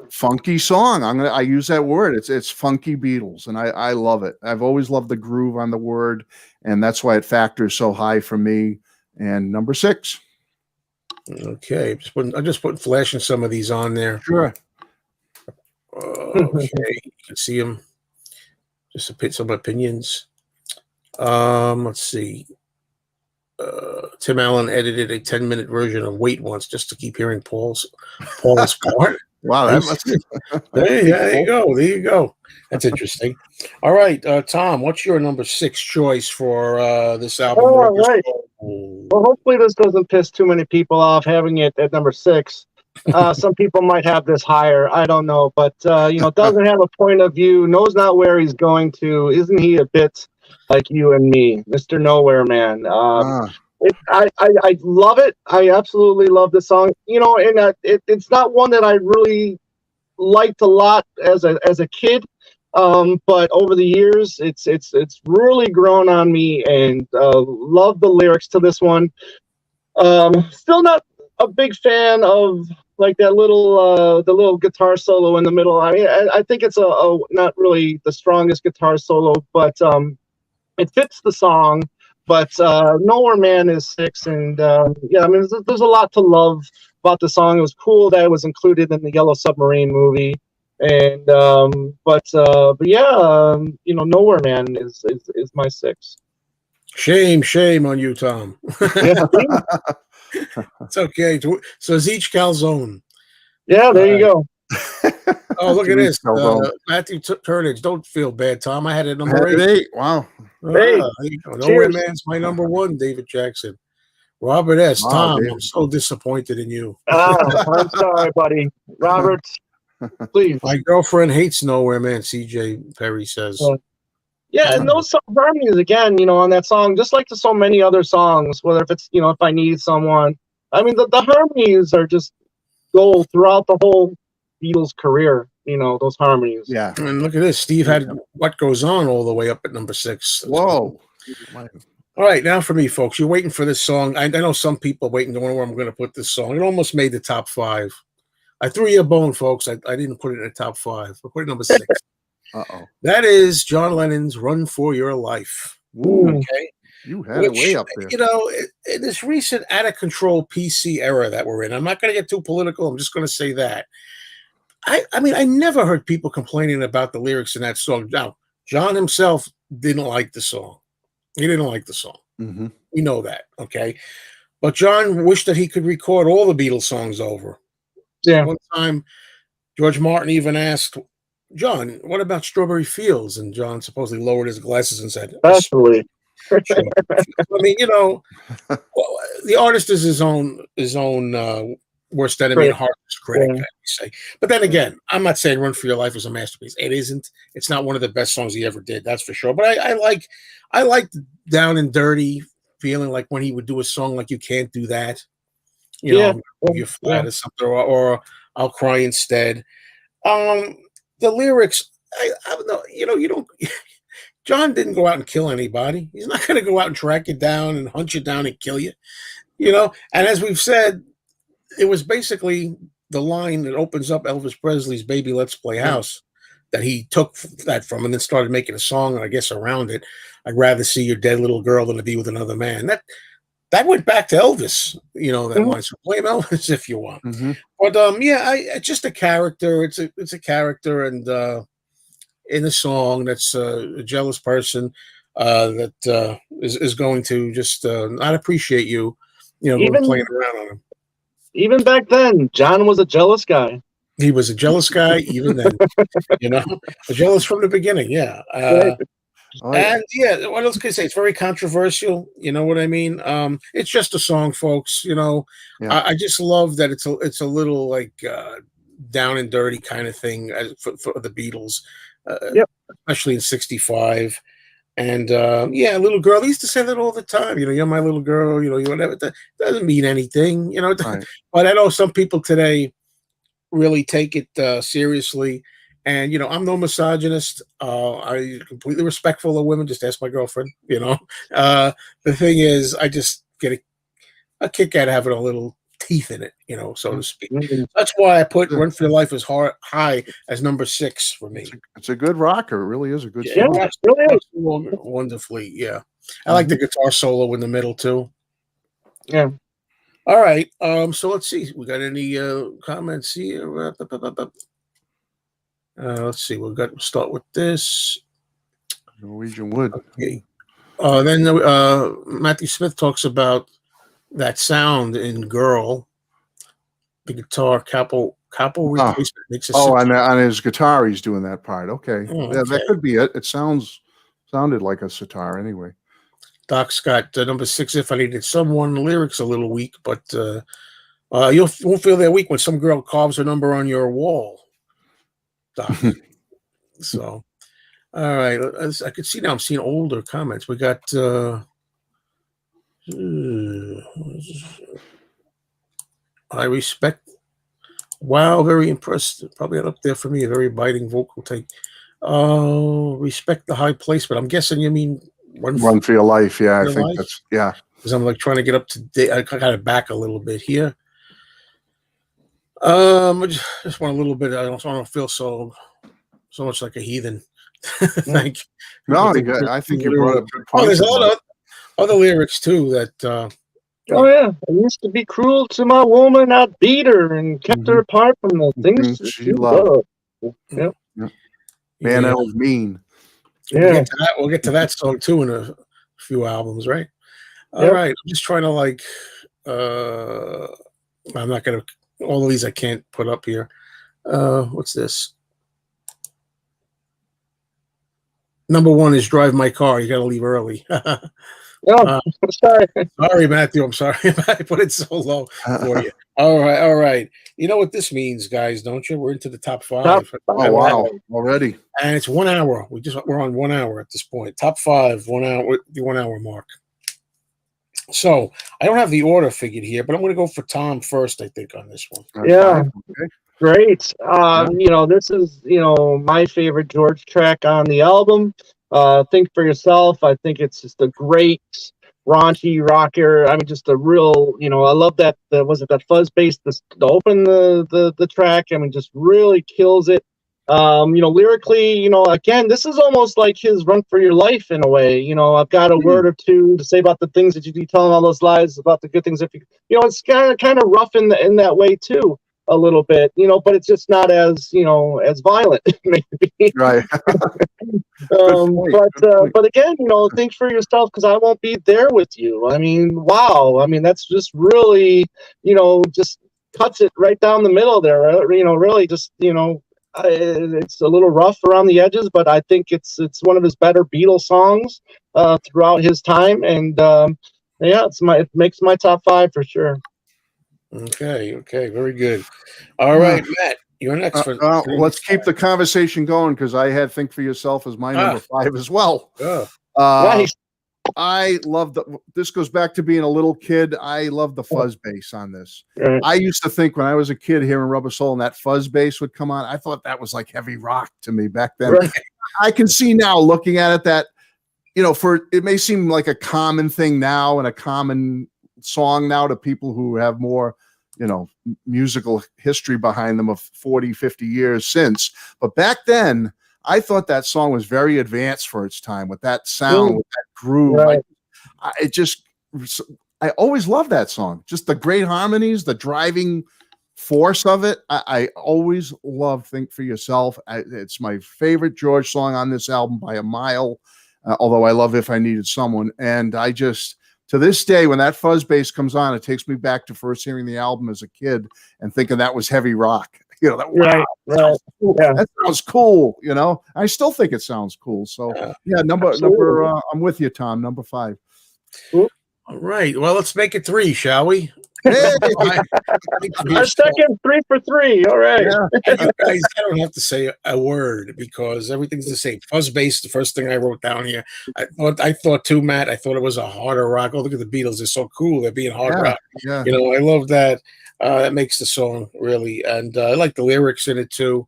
funky song. I use that word. It's funky Beatles, and I love it. I've always loved the groove on The Word, and that's why it factors so high for me. And number 6. Okay, I'm just putting flashing some of these on there. Sure. Okay, you can see them. Just some opinions. Let's see. Tim Allen edited a 10-minute version of "Wait" once just to keep hearing Paul's part. Wow, that must be there you go. There you go. That's interesting. All right, Tom, what's your number 6 choice for this album? All right. Well, hopefully this doesn't piss too many people off having it at number 6. Some people might have this higher. I don't know, but doesn't have a point of view, knows not where he's going to. Isn't he a bit like you and me, Mr. Nowhere Man? I love it. I absolutely love the song. And it's not one that I really liked a lot as a kid, but over the years, it's really grown on me, and love the lyrics to this one. Still not a big fan of like that the little guitar solo in the middle. I mean, I think it's a not really the strongest guitar solo, but it fits the song. But Nowhere Man is 6, and I mean, there's a lot to love about the song. It was cool that it was included in the Yellow Submarine movie, And but yeah, you know, Nowhere Man is my 6. Shame on you, Tom. Yeah, It's okay. So Zeech Calzone. yeah, there you go. Oh, look at Jeez, this. Calzone. Matthew Turnage. Don't feel bad, Tom. I had it I number had 8. an 8. Wow. Hey, There you go. Nowhere cheers. Man's my number 1, David Jackson. Robert S. Wow, Tom, David. I'm so disappointed in you. I'm sorry, buddy. Robert, please. My girlfriend hates Nowhere Man, CJ Perry says. Yeah, and those harmonies again, you know, on that song, just like to so many other songs, whether if it's, you know, If I Need Someone. I mean, the harmonies are just gold throughout the whole Beatles career, you know, those harmonies. Yeah. And look at this. Steve had What Goes On all the way up at number 6. Whoa. All right, now for me, folks. You're waiting for this song. I know some people are waiting to know where I'm going to put this song. It almost made the top 5. I threw you a bone, folks. I didn't put it in the top 5. I put it number 6. Uh-oh. That is John Lennon's Run for Your Life. Ooh, Okay. you had it way up there. You know, in this recent out of control PC era that we're in, I'm not going to get too political. I'm just going to say that. I mean, I never heard people complaining about the lyrics in that song. Now, John himself didn't like the song. He didn't like the song. Mm-hmm. We know that, okay? But John wished that he could record all the Beatles songs over. Yeah. One time, George Martin even asked, John, what about Strawberry Fields? And John supposedly lowered his glasses and said, Absolutely. I mean, you know, well, the artist is his own worst enemy and hardest critic, I would say. But then again, I'm not saying Run for Your Life is a masterpiece. It isn't. It's not one of the best songs he ever did, that's for sure. But I like Down and Dirty feeling, like when he would do a song like You Can't Do That. You know, you're flat or something, or I'll Cry Instead. The lyrics, I don't know, you don't. John didn't go out and kill anybody. He's not going to go out and track you down and hunt you down and kill you, you know. And as we've said, it was basically the line that opens up Elvis Presley's "Baby, Let's Play House" that he took that from, and then started making a song, I guess, around it. I'd rather see your dead little girl than to be with another man. That went back to Elvis, you know, that line. So blame Elvis if you want. But yeah, it's just a character. It's a character, and in the song that's a jealous person that is going to just not appreciate you, you know, even playing around on him. Even back then, John was a jealous guy. He was a jealous guy even then, you know, jealous from the beginning. Yeah. And yeah, what else can I say? It's very controversial. You know what I mean? It's just a song, folks. You know, I just love that it's a little like down and dirty kind of thing for the Beatles, especially in '65. And yeah, little girl. They used to say that all the time. You know, you're my little girl. You know, you whatever. That doesn't mean anything. You know, but I know some people today really take it seriously. And, you know, I'm no misogynist. I'm completely respectful of women. Just ask my girlfriend, you know. The thing is, I just get a kick out of having a little teeth in it, you know, so to speak. That's why I put Run for Your Life as high as number 6 for me. It's a good rocker. It really is a good song. Yeah, it really is. Wonderfully, yeah. I like the guitar solo in the middle, too. Yeah. All right. So let's see. We got any comments here? Let's see. We'll start with this. Norwegian Wood. Okay. Then Matthew Smith talks about that sound in Girl. The guitar capo replacement makes a on his guitar he's doing that part. Okay. Yeah, that could be it. It sounded like a sitar anyway. Doc Scott, number 6, If I Needed Someone. The lyrics a little weak, but you won't feel that weak when some girl carves her number on your wall. So, all right. I could see now. I'm seeing older comments. We got. I respect. Wow, very impressed. Probably not up there for me. A very biting vocal take. Respect the high placement. I'm guessing you mean Run for Your Life. Yeah, I think that's because I'm like trying to get up to date. I kind of back a little bit here. I just want a little bit. I don't want to feel so much like a heathen. Thank you. No, I think you brought up good points. There's a lot of other lyrics too that. Oh yeah, I used to be cruel to my woman. I'd beat her and kept her apart from the things she loved. Yep. Man, Yeah. that was mean. Yeah. We'll get to that song too in a few albums, right? All Yep. right. I'm just trying to like. I'm not gonna. All of these I can't put up here. What's this? Number one is "Drive My Car." You got to leave early. Oh, sorry. Sorry, Matthew. I'm sorry I put it so low for you. All right, all right. You know what this means, guys, don't you? We're into the top Top five. Oh five. wow, already. And it's 1 hour. We're on 1 hour at this point. Top five, 1 hour, the 1 hour mark. So I don't have the order figured here, but I'm going to go for Tom first. I think on this one. Yeah. Okay. Great. This is, my favorite George track on the album. Think for Yourself. I think it's just a great raunchy rocker. I mean, just a real, I love that. Was it that fuzz bass to open the track? I mean, just really kills it. Lyrically, again, this is almost like his Run for Your Life in a way. I've got a word or two to say about the things that you be telling all those lies about the good things. If you, it's kind of rough in that way too, a little bit, but it's just not as, as violent, maybe. Right. But again, think for yourself, because I won't be there with you. I mean, wow. I mean, that's just really, just cuts it right down the middle there. Really just, it's a little rough around the edges, but I think it's one of his better Beatles songs throughout his time, and it makes my top five for sure. Okay, very good. All right, Matt, you're next. Let's keep the conversation going because I had Think for Yourself as my number five as well. Nice. I love this goes back to being a little kid. I love the fuzz bass on this. I used to think when I was a kid hearing Rubber Soul and that fuzz bass would come on, I thought that was like heavy rock to me back then. Right. I can see now looking at it that, it may seem like a common thing now and a common song now to people who have more, musical history behind them of 40, 50 years since. But back then, I thought that song was very advanced for its time with that sound, with that groove. Right. I always loved that song. Just the great harmonies, the driving force of it. I always loved Think for Yourself. It's my favorite George song on this album by a mile, although I love If I Needed Someone. And to this day, when that fuzz bass comes on, it takes me back to first hearing the album as a kid and thinking that was heavy rock. Wow, right. That sounds cool. I still think it sounds cool. So number. I'm with you, Tom. Number five. All right. Well, let's make it three, shall we? Hey. Our second 3 for 3. All right. Yeah. You guys, I don't have to say a word because everything's the same. Fuzz bass, the first thing I wrote down here. I thought too, Matt. I thought it was a harder rock. Oh, look at the Beatles. They're so cool. They're being hard rock. Yeah. I love that. That makes the song really. And I like the lyrics in it too.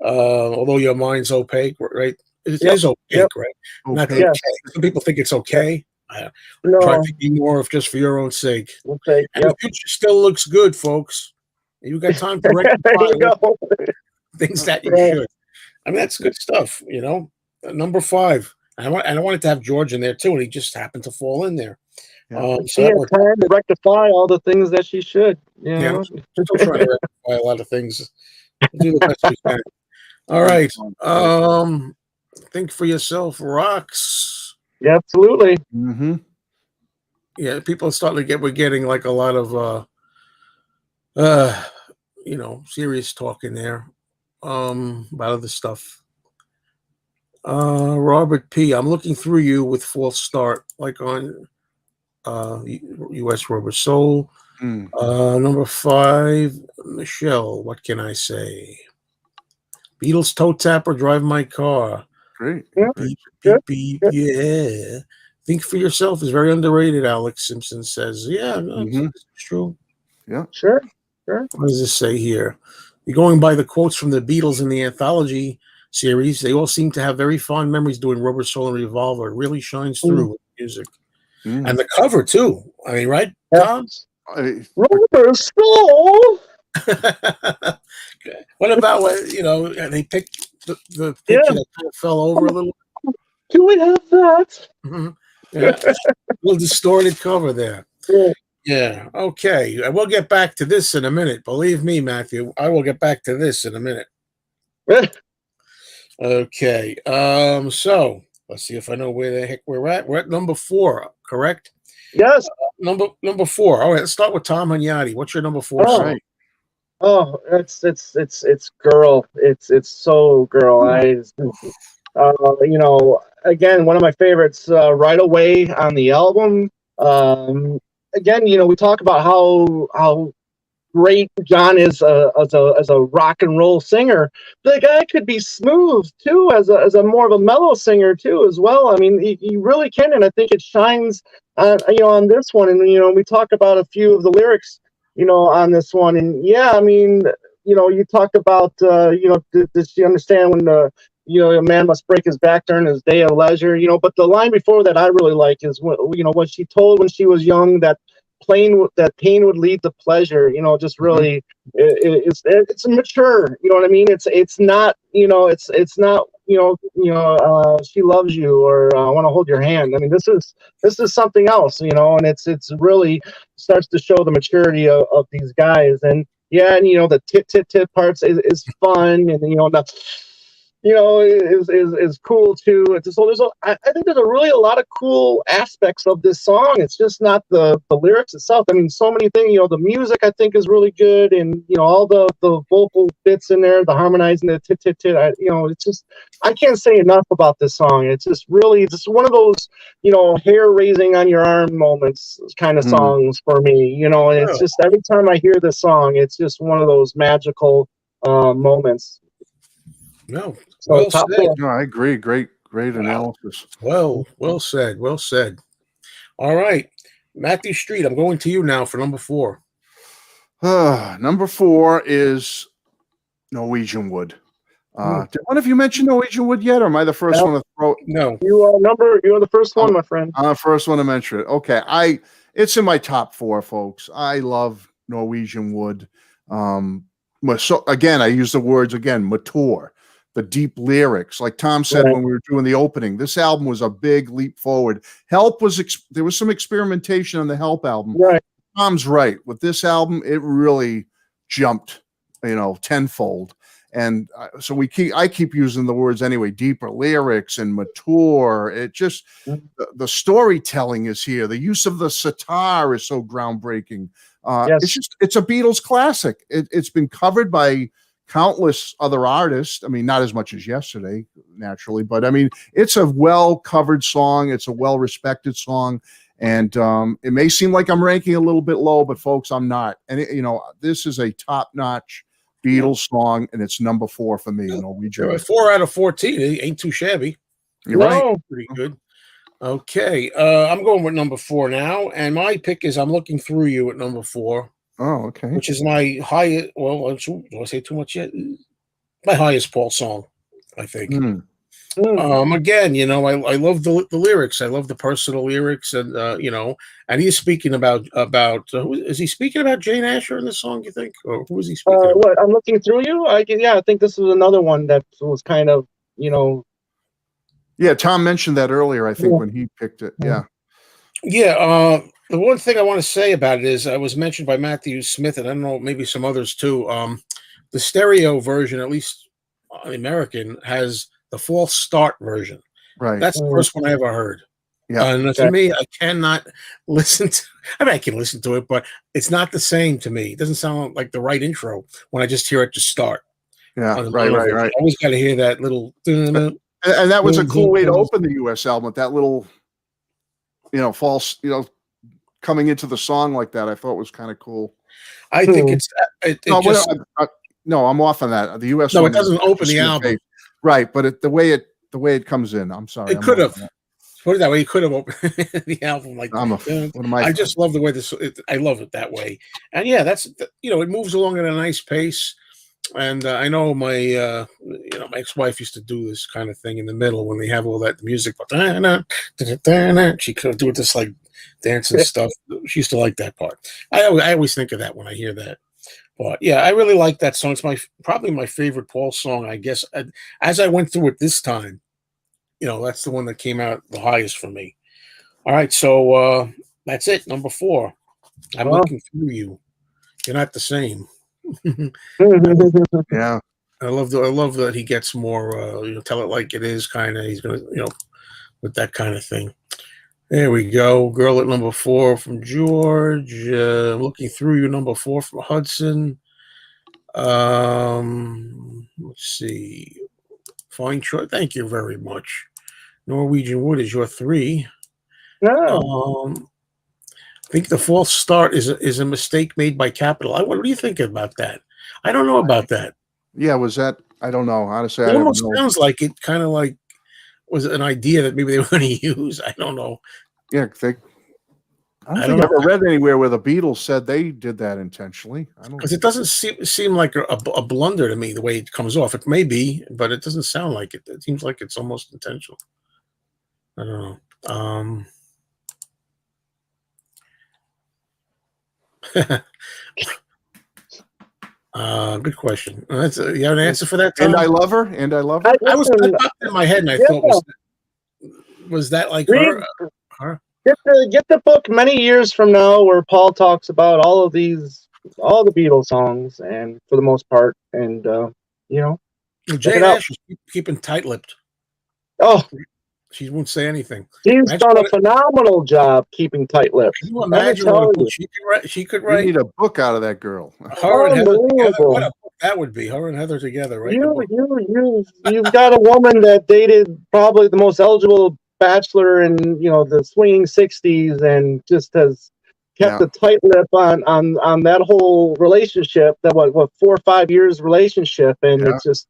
Although your mind's opaque, right? It is opaque, right? Not okay. Some people think it's okay. Try thinking more of just for your own sake. Okay. And the future still looks good, folks. You got time to rectify things that you should. I mean, that's good stuff, Number five. I wanted to have George in there too, and he just happened to fall in there. She had time to rectify all the things that she should. Still trying to rectify a lot of things. Do the best we can. All right. Think for Yourself rocks. Yeah, absolutely. Mm-hmm. Yeah, people are starting to we're getting like a lot of serious talk in there about other stuff. Robert P. I'm looking through you with false start, like on US Rubber Soul. Number five, Michelle. What can I say? Beatles, Toe Tapper, Drive My Car. Great. Beep, beep, yeah. Think for Yourself is very underrated, Alex Simpson says. Yeah, it's true. Yeah. Sure. What does this say here? You're going by the quotes from the Beatles in the anthology series. They all seem to have very fond memories doing Rubber Soul and Revolver. It really shines through with music. And the cover, too. I mean, right, Tom? Rubber Soul. What about when, they picked the picture that kind of fell over a little? Do we have that? A little distorted cover there. Yeah. Okay. We'll get back to this in a minute. Believe me, Matthew, I will get back to this in a minute. Okay. So let's see if I know where the heck we're at. We're at number 4, correct? Yes. Number 4. All right, let's start with Tom Hunyadi. What's your number 4 Oh, song? Right. oh, it's girl. It's so girl. Again, one of my favorites, right away on the album. Um, Again, we talk about how great John is as a rock and roll singer. The guy could be smooth too, as a more of a mellow singer too, as well. I mean, he really can, and I think it shines on this one. And we talk about a few of the lyrics, on this one. And yeah, I mean, you talk about does she understand when a man must break his back during his day of leisure, but the line before that I really like is what she told when she was young, that pain would lead to pleasure, just really it's mature, you know what I mean? It's not, it's not, she loves you, or I want to hold your hand. I mean, this is something else, and it's really starts to show the maturity of these guys. And yeah, and the tit tit tit parts is fun, and is cool too. I think there's really a lot of cool aspects of this song. It's just not the lyrics itself. I mean, so many things. The music I think is really good, and all the vocal bits in there, the harmonizing, the tit tit tit. It's just, I can't say enough about this song. It's just really just one of those hair raising on your arm moments kind of songs for me. And it's just every time I hear this song, it's just one of those magical moments. No. So Well top said. 4. No, I agree. Great analysis. Well said. Well said. All right. Matthew Street, I'm going to you now for number 4. Number 4 is Norwegian Wood. Did one of you mention Norwegian Wood yet, or am I the first one to throw? No. You are the first one, my friend. I'm the first one to mention it. Okay, it's in my top 4, folks. I love Norwegian Wood. So again, I use the words again, mature, the deep lyrics. Like Tom said when we were doing the opening, this album was a big leap forward. Help there was some experimentation on the Help album. Right. Tom's right. With this album, it really jumped, tenfold. And so I keep using the words anyway, deeper lyrics and mature. It just, the storytelling is here. The use of the sitar is so groundbreaking. It's a Beatles classic. It's been covered by countless other artists. I mean, not as much as Yesterday, naturally, but I mean, it's a well-covered song. It's a well-respected song. And it may seem like I'm ranking a little bit low, but folks, I'm not. And this is a top-notch Beatles song, and it's number 4 for me. Norwegian. 4 out of 14. It ain't too shabby. You're right. Pretty good. Okay. I'm going with number 4 now, and my pick is I'm Looking Through You at number 4. Oh, okay. Which is my highest. Well, do I say too much yet? My highest Paul song, I think. Again, I love the lyrics. I love the personal lyrics, and and he's speaking about is he speaking about Jane Asher in the song? You think, or who is he speaking about? What, I'm Looking Through You? I think this was another one that was kind of Yeah, Tom mentioned that earlier. I think when he picked it. Yeah. Yeah. The one thing I want to say about it is I was mentioned by Matthew Smith, and I don't know, maybe some others too. The stereo version, at least American, has the false start version. Right. That's the first one I ever heard. Yeah. And to me, I cannot listen to. I mean, I can listen to it, but it's not the same to me. It doesn't sound like the right intro when I just hear it just start. Yeah. Right. I always got to hear that little. And that was a cool way to open the U.S. album with that little, false, coming into the song like that. I thought was kind of cool. I think no, I'm off on that. The U.S. No, it doesn't open the album. Right, but the way it comes in, I'm sorry. It could have. Put it that way, you could have opened the album like I just love the way I love it that way. And yeah, that's it moves along at a nice pace. And I know my my ex-wife used to do this kind of thing in the middle when they have all that music. She could do this like dancing stuff. She used to like that part. I always think of that when I hear that. But yeah, I really like that song. It's probably my favorite Paul song, I guess. As I went through it this time, that's the one that came out the highest for me. All right, so that's it. Number 4. I'm Looking Through You. You're Not the Same. Yeah. I love that he gets more, tell it like it is kind of. He's gonna, with that kind of thing. There we go. Girl at number 4 from George. Looking through you, number 4 from Hudson. Let's see. Fine choice. Thank you very much. Norwegian Wood is your 3. No. I think the false start is a mistake made by Capital. What do you think about that? I don't know about that. Yeah, was that? I don't know. Honestly, It I almost don't know. sounds like it kind of like was an idea that maybe they were going to use. I don't know. Yeah, I don't think I ever read anywhere where the Beatles said they did that intentionally. I don't, because it doesn't seem like a blunder to me the way it comes off. It may be, but it doesn't sound like it. It seems like it's almost intentional. I don't know. Good question. You have an answer for that, Tom? And I love her. And I love her. I popped in my head, and I thought was that like her? Get the book many years from now where Paul talks about all the Beatles songs, and for the most part, and Jane Ash is keeping tight-lipped. Oh, she won't say anything. She's done a phenomenal job keeping tight-lipped. Can you imagine what a book she could write? We need a book out of that girl. Her and Heather together. What a book that would be. Her and Heather together, right? You've got a woman that dated probably the most eligible bachelor in the swinging 60s, and just has kept a tight lip on that whole relationship. That what 4 or 5 years relationship, and it's just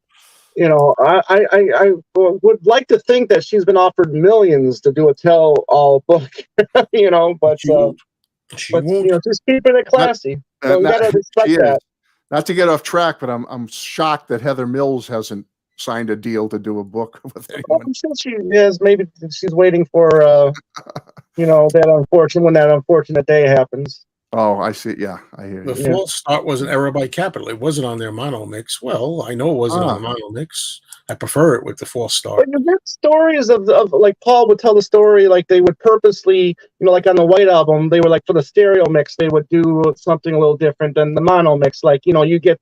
I would like to think that she's been offered millions to do a tell-all book, but she's keeping it classy. So we gotta respect that. Not to get off track, but I'm shocked that Heather Mills hasn't signed a deal to do a book with anyone. I'm sure she is. Maybe she's waiting for when that unfortunate day happens. Oh, I see. Yeah, I hear you. The false start was an error by Capital. It wasn't on their mono mix. Well, I know it wasn't on the mono mix. I prefer it with the false start. But you get stories of like Paul would tell the story, like they would purposely, like on the White Album, they were like for the stereo mix, they would do something a little different than the mono mix. Like, you get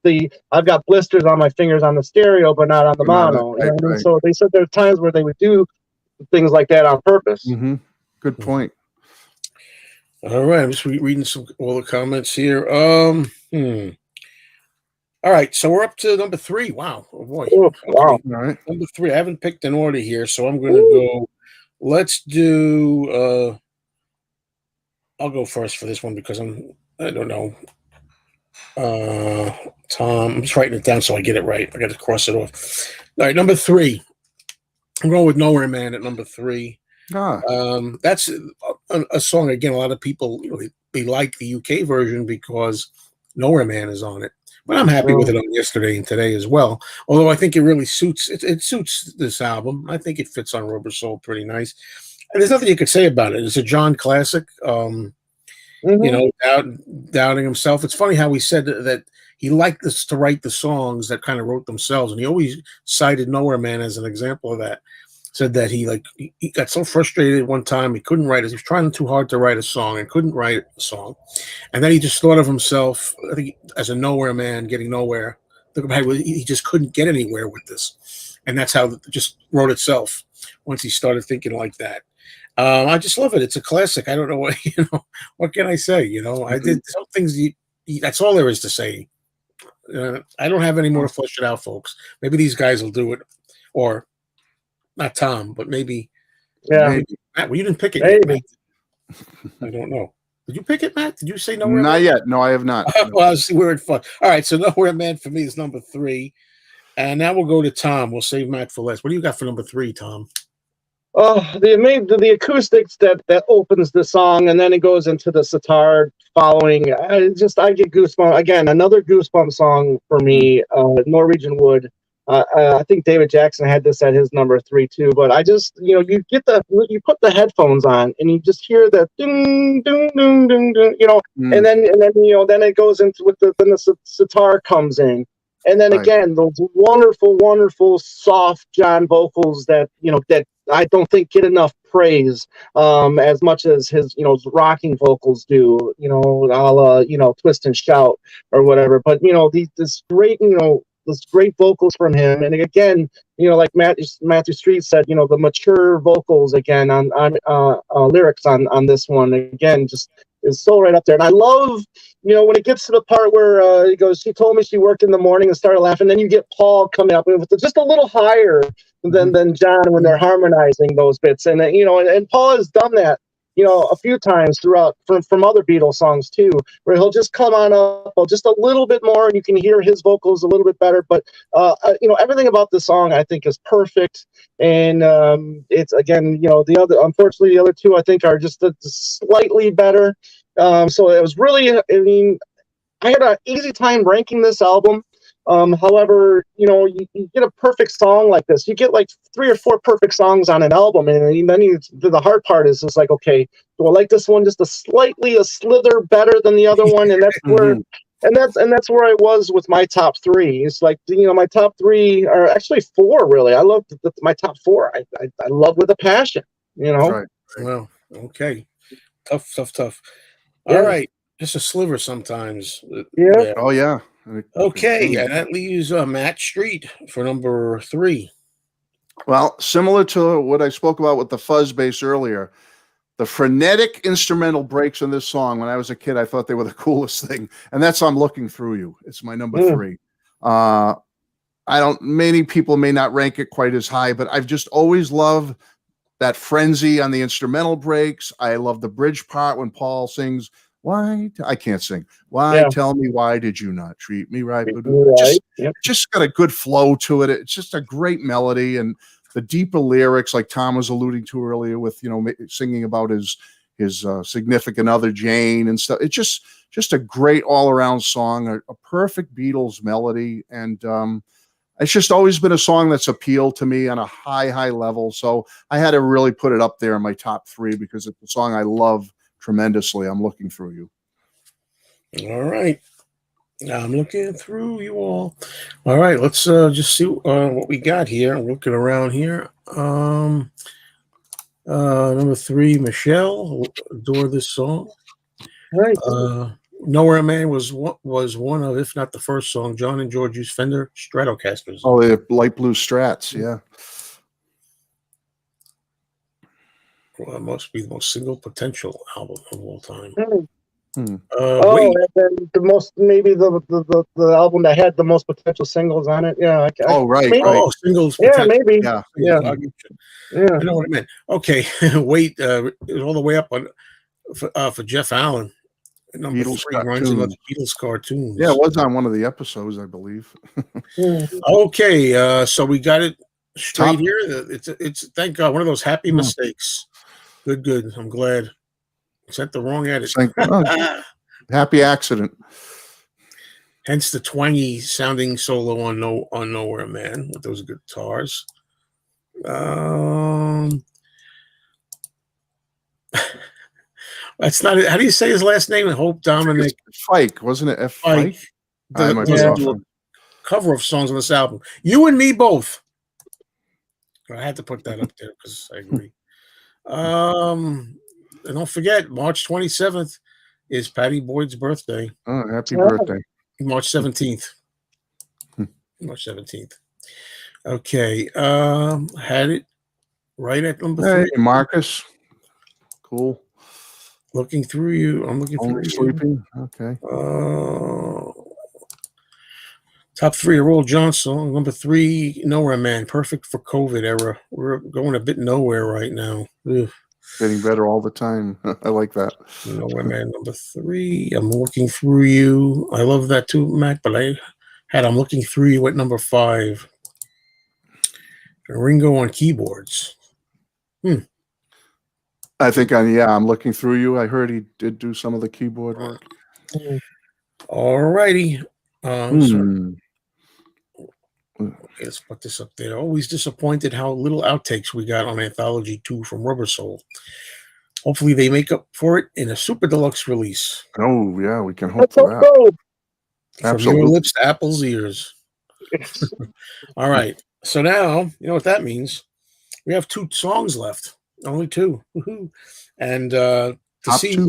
I've got blisters on my fingers on the stereo, but not on the mono. Right. So they said there are times where they would do things like that on purpose. Mm-hmm. Good point. All right, I'm just reading all the comments here. All right, so we're up to number 3. Wow. Oh boy. Wow. All right. Number 3. I haven't picked an order here, so I'm gonna go. Let's do I'll go first for this one because I don't know. Tom, I'm just writing it down so I get it right. I gotta cross it off. All right, number 3. I'm going with Nowhere Man at number 3. That's a song, again, a lot of people they like the UK version because Nowhere Man is on it, but I'm happy with it on Yesterday and Today as well, although I think it really suits it suits this album. I think it fits on Rubber Soul pretty nice, and there's nothing you could say about it. It's a John classic. Doubting himself. It's funny how he said that he liked to write the songs that kind of wrote themselves, and he always cited Nowhere Man as an example of that. Said that he got so frustrated one time he couldn't write it. He was trying too hard to write a song and couldn't write a song, and then he just thought of himself, I think, as a nowhere man, getting nowhere. He just couldn't get anywhere with this, and that's how it just wrote itself once he started thinking like that. I just love it. It's a classic. I don't know what what can I say? I did some things. That's all there is to say. I don't have any more to flesh it out, folks. Maybe these guys will do it, or. Not Tom, but maybe. Yeah. Maybe. Matt, well, you didn't pick it yet, Matt. I don't know. Did you pick it, Matt? Did you say Nowhere Man? Not yet. No, I have not. Well, I'll see where it fun. All right, so Nowhere Man for me is number 3. And now we'll go to Tom. We'll save Matt for last. What do you got for number 3, Tom? The acoustics that opens the song, and then it goes into the sitar following. I get goosebumps. Again, another goosebump song for me, Norwegian Wood. I think David Jackson had this at his number 3 too, but I just, you put the headphones on and you just hear that ding, ding, ding, ding, ding, and then it goes into then the sitar comes in, and then again those wonderful, wonderful soft John vocals that that I don't think get enough praise as much as his rocking vocals do, a la Twist and Shout or whatever. But this great this great vocals from him. And again, like Matthew Street said, the mature vocals again on lyrics on this one again just is so right up there. And I love, when it gets to the part where he goes, she told me she worked in the morning and started laughing. Then you get Paul coming up with just a little higher than John when they're harmonizing those bits. And and Paul has done that a few times throughout from other Beatles songs too, where he'll just come on up just a little bit more and you can hear his vocals a little bit better. But, everything about the song I think is perfect. And it's, again, unfortunately, the other two I think are just slightly better. So it was really, I had an easy time ranking this album. However, you get a perfect song like this. You get like 3 or 4 perfect songs on an album, and then the hard part is just like, okay, do I like this one just a slither better than the other one? And that's where, that's where I was with my top 3. It's like, my top 3 are actually 4 really. I love my top 4. I love with a passion. Right. Well, okay, tough. Yeah. All right, just a sliver sometimes. Yeah. Oh yeah. Okay, and that leaves Matt Street for number 3. Well, similar to what I spoke about with the fuzz bass earlier, the frenetic instrumental breaks in this song. When I was a kid, I thought they were the coolest thing, and that's "I'm Looking Through You." It's my number 3. Many people may not rank it quite as high, but I've just always loved that frenzy on the instrumental breaks. I love the bridge part when Paul sings, "Why?" I can't sing. "Why? Yeah. Tell me, why did you not treat me right?" Right. Just got a good flow to it. It's just a great melody, and the deeper lyrics, like Tom was alluding to earlier, with singing about his significant other Jane and stuff. It's just a great all around song, a perfect Beatles melody, and it's just always been a song that's appealed to me on a high level. So I had to really put it up there in my top 3 because it's a song I love tremendously. "I'm Looking Through You." All right, I'm looking through you all. All right, let's just see what we got here. I'm looking around here. Number 3, Michelle, adore this song. Right. Nowhere Man was one of, if not the first song, John and George used Fender Stratocasters. Oh, the light blue Strats, yeah. Well, it must be the most single potential album of all time. And Wait, then maybe the album that had the most potential singles on it. Yeah. Right. Maybe. oh, singles. Yeah, potential. maybe. Yeah. Yeah. I get you. Yeah. I know what I meant. Okay, Wait, it was all the way up on for Jeff Allen. Number Beatles 3 runs about cartoons. the Beatles cartoons. Yeah, it was on one of the episodes, I believe. Okay, so we got it straight Top- here. It's thank God, one of those happy mistakes. Good. I'm glad. Sent the wrong edit. Happy accident. Hence the twangy sounding solo on Nowhere Man with those guitars. That's not it. How do you say his last name? Hope Dominic Fike, wasn't it? Fike. I might be Doesn't off do a on- cover of songs on this album. You and me both. I had to put that up there because I agree. And don't forget, March 27th is Patty Boyd's birthday. Oh, happy birthday. March 17th. March 17th. Okay. Had it right at number 3. Hey, Marcus. Cool. Looking through you. I'm looking through Only you. sleeping. Okay. Top 3 are Roll Johnson. Number 3, Nowhere Man. Perfect for COVID era. We're going a bit nowhere right now. Ugh. Getting better all the time. I like that. Nowhere Man. Number 3. I'm looking through you. I love that too, Mac. But I'm looking through you at number 5. And Ringo on keyboards. I think I'm looking through you. I heard he did do some of the keyboard work. All righty. So, okay, let's put this up there. Always disappointed how little outtakes we got on Anthology 2 from Rubber Soul. Hopefully they make up for it in a super deluxe release. Oh, yeah, we can hope Let's for hope that. so. From Absolutely. your lips to Apple's ears. All right. So now, you know what that means. We have 2 songs left. Only 2. Woohoo. And to Top see 2.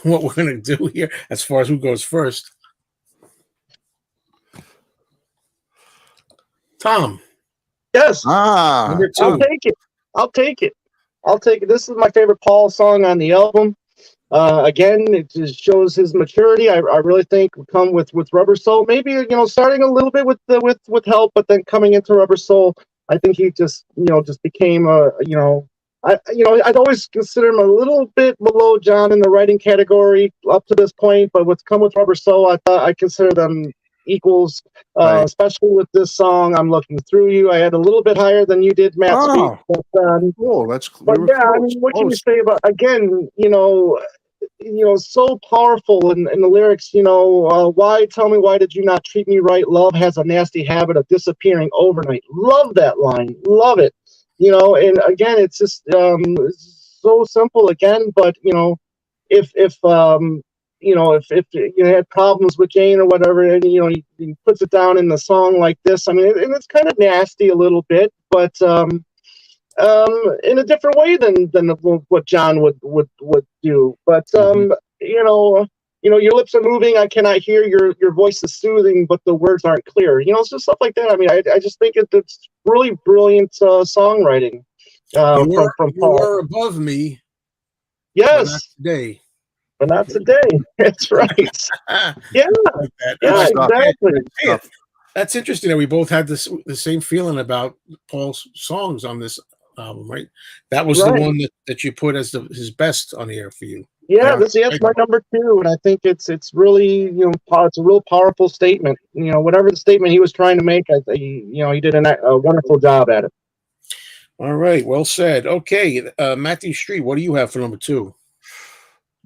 what we're going to do here as far as who goes first. Tom, Yes, number I'll 2. take it. I'll take it. I'll take it. This is my favorite Paul song on the album. Again, it just shows his maturity. I really think will come with Rubber Soul. Maybe starting a little bit with Help, but then coming into Rubber Soul, I think he just just became I'd always consider him a little bit below John in the writing category up to this point, but what's come with Rubber Soul, I consider them equals. Right. Especially with this song, I'm Looking Through You. I had a little bit higher than you did, Matt. Oh, But cool. but We were yeah, I close. mean, what can you Close. say about again? So powerful in the lyrics. Why? Tell me, why did you not treat me right? Love has a nasty habit of disappearing overnight. Love that line. Love it. And again, it's just it's so simple again. But if you had problems with Jane or whatever, and he puts it down in the song like this. I mean, and it's kind of nasty a little bit, but in a different way than what John would do. But your lips are moving. I cannot hear your voice is soothing, but the words aren't clear. It's just stuff like that. I mean, I just think it's really brilliant songwriting from You Paul. were above me, but not Yes, today. but not today. That's right. Yeah, Like that. yeah, That's, exactly. that's interesting that we both had the same feeling about Paul's songs on this album, right? That was the Right. one that you put as his best on here for you. Yeah, Yeah. that's my number 2, and I think it's really it's a real powerful statement. Whatever the statement he was trying to make, he did a wonderful job at it. All right, well said. Okay, Matthew Street, what do you have for number 2?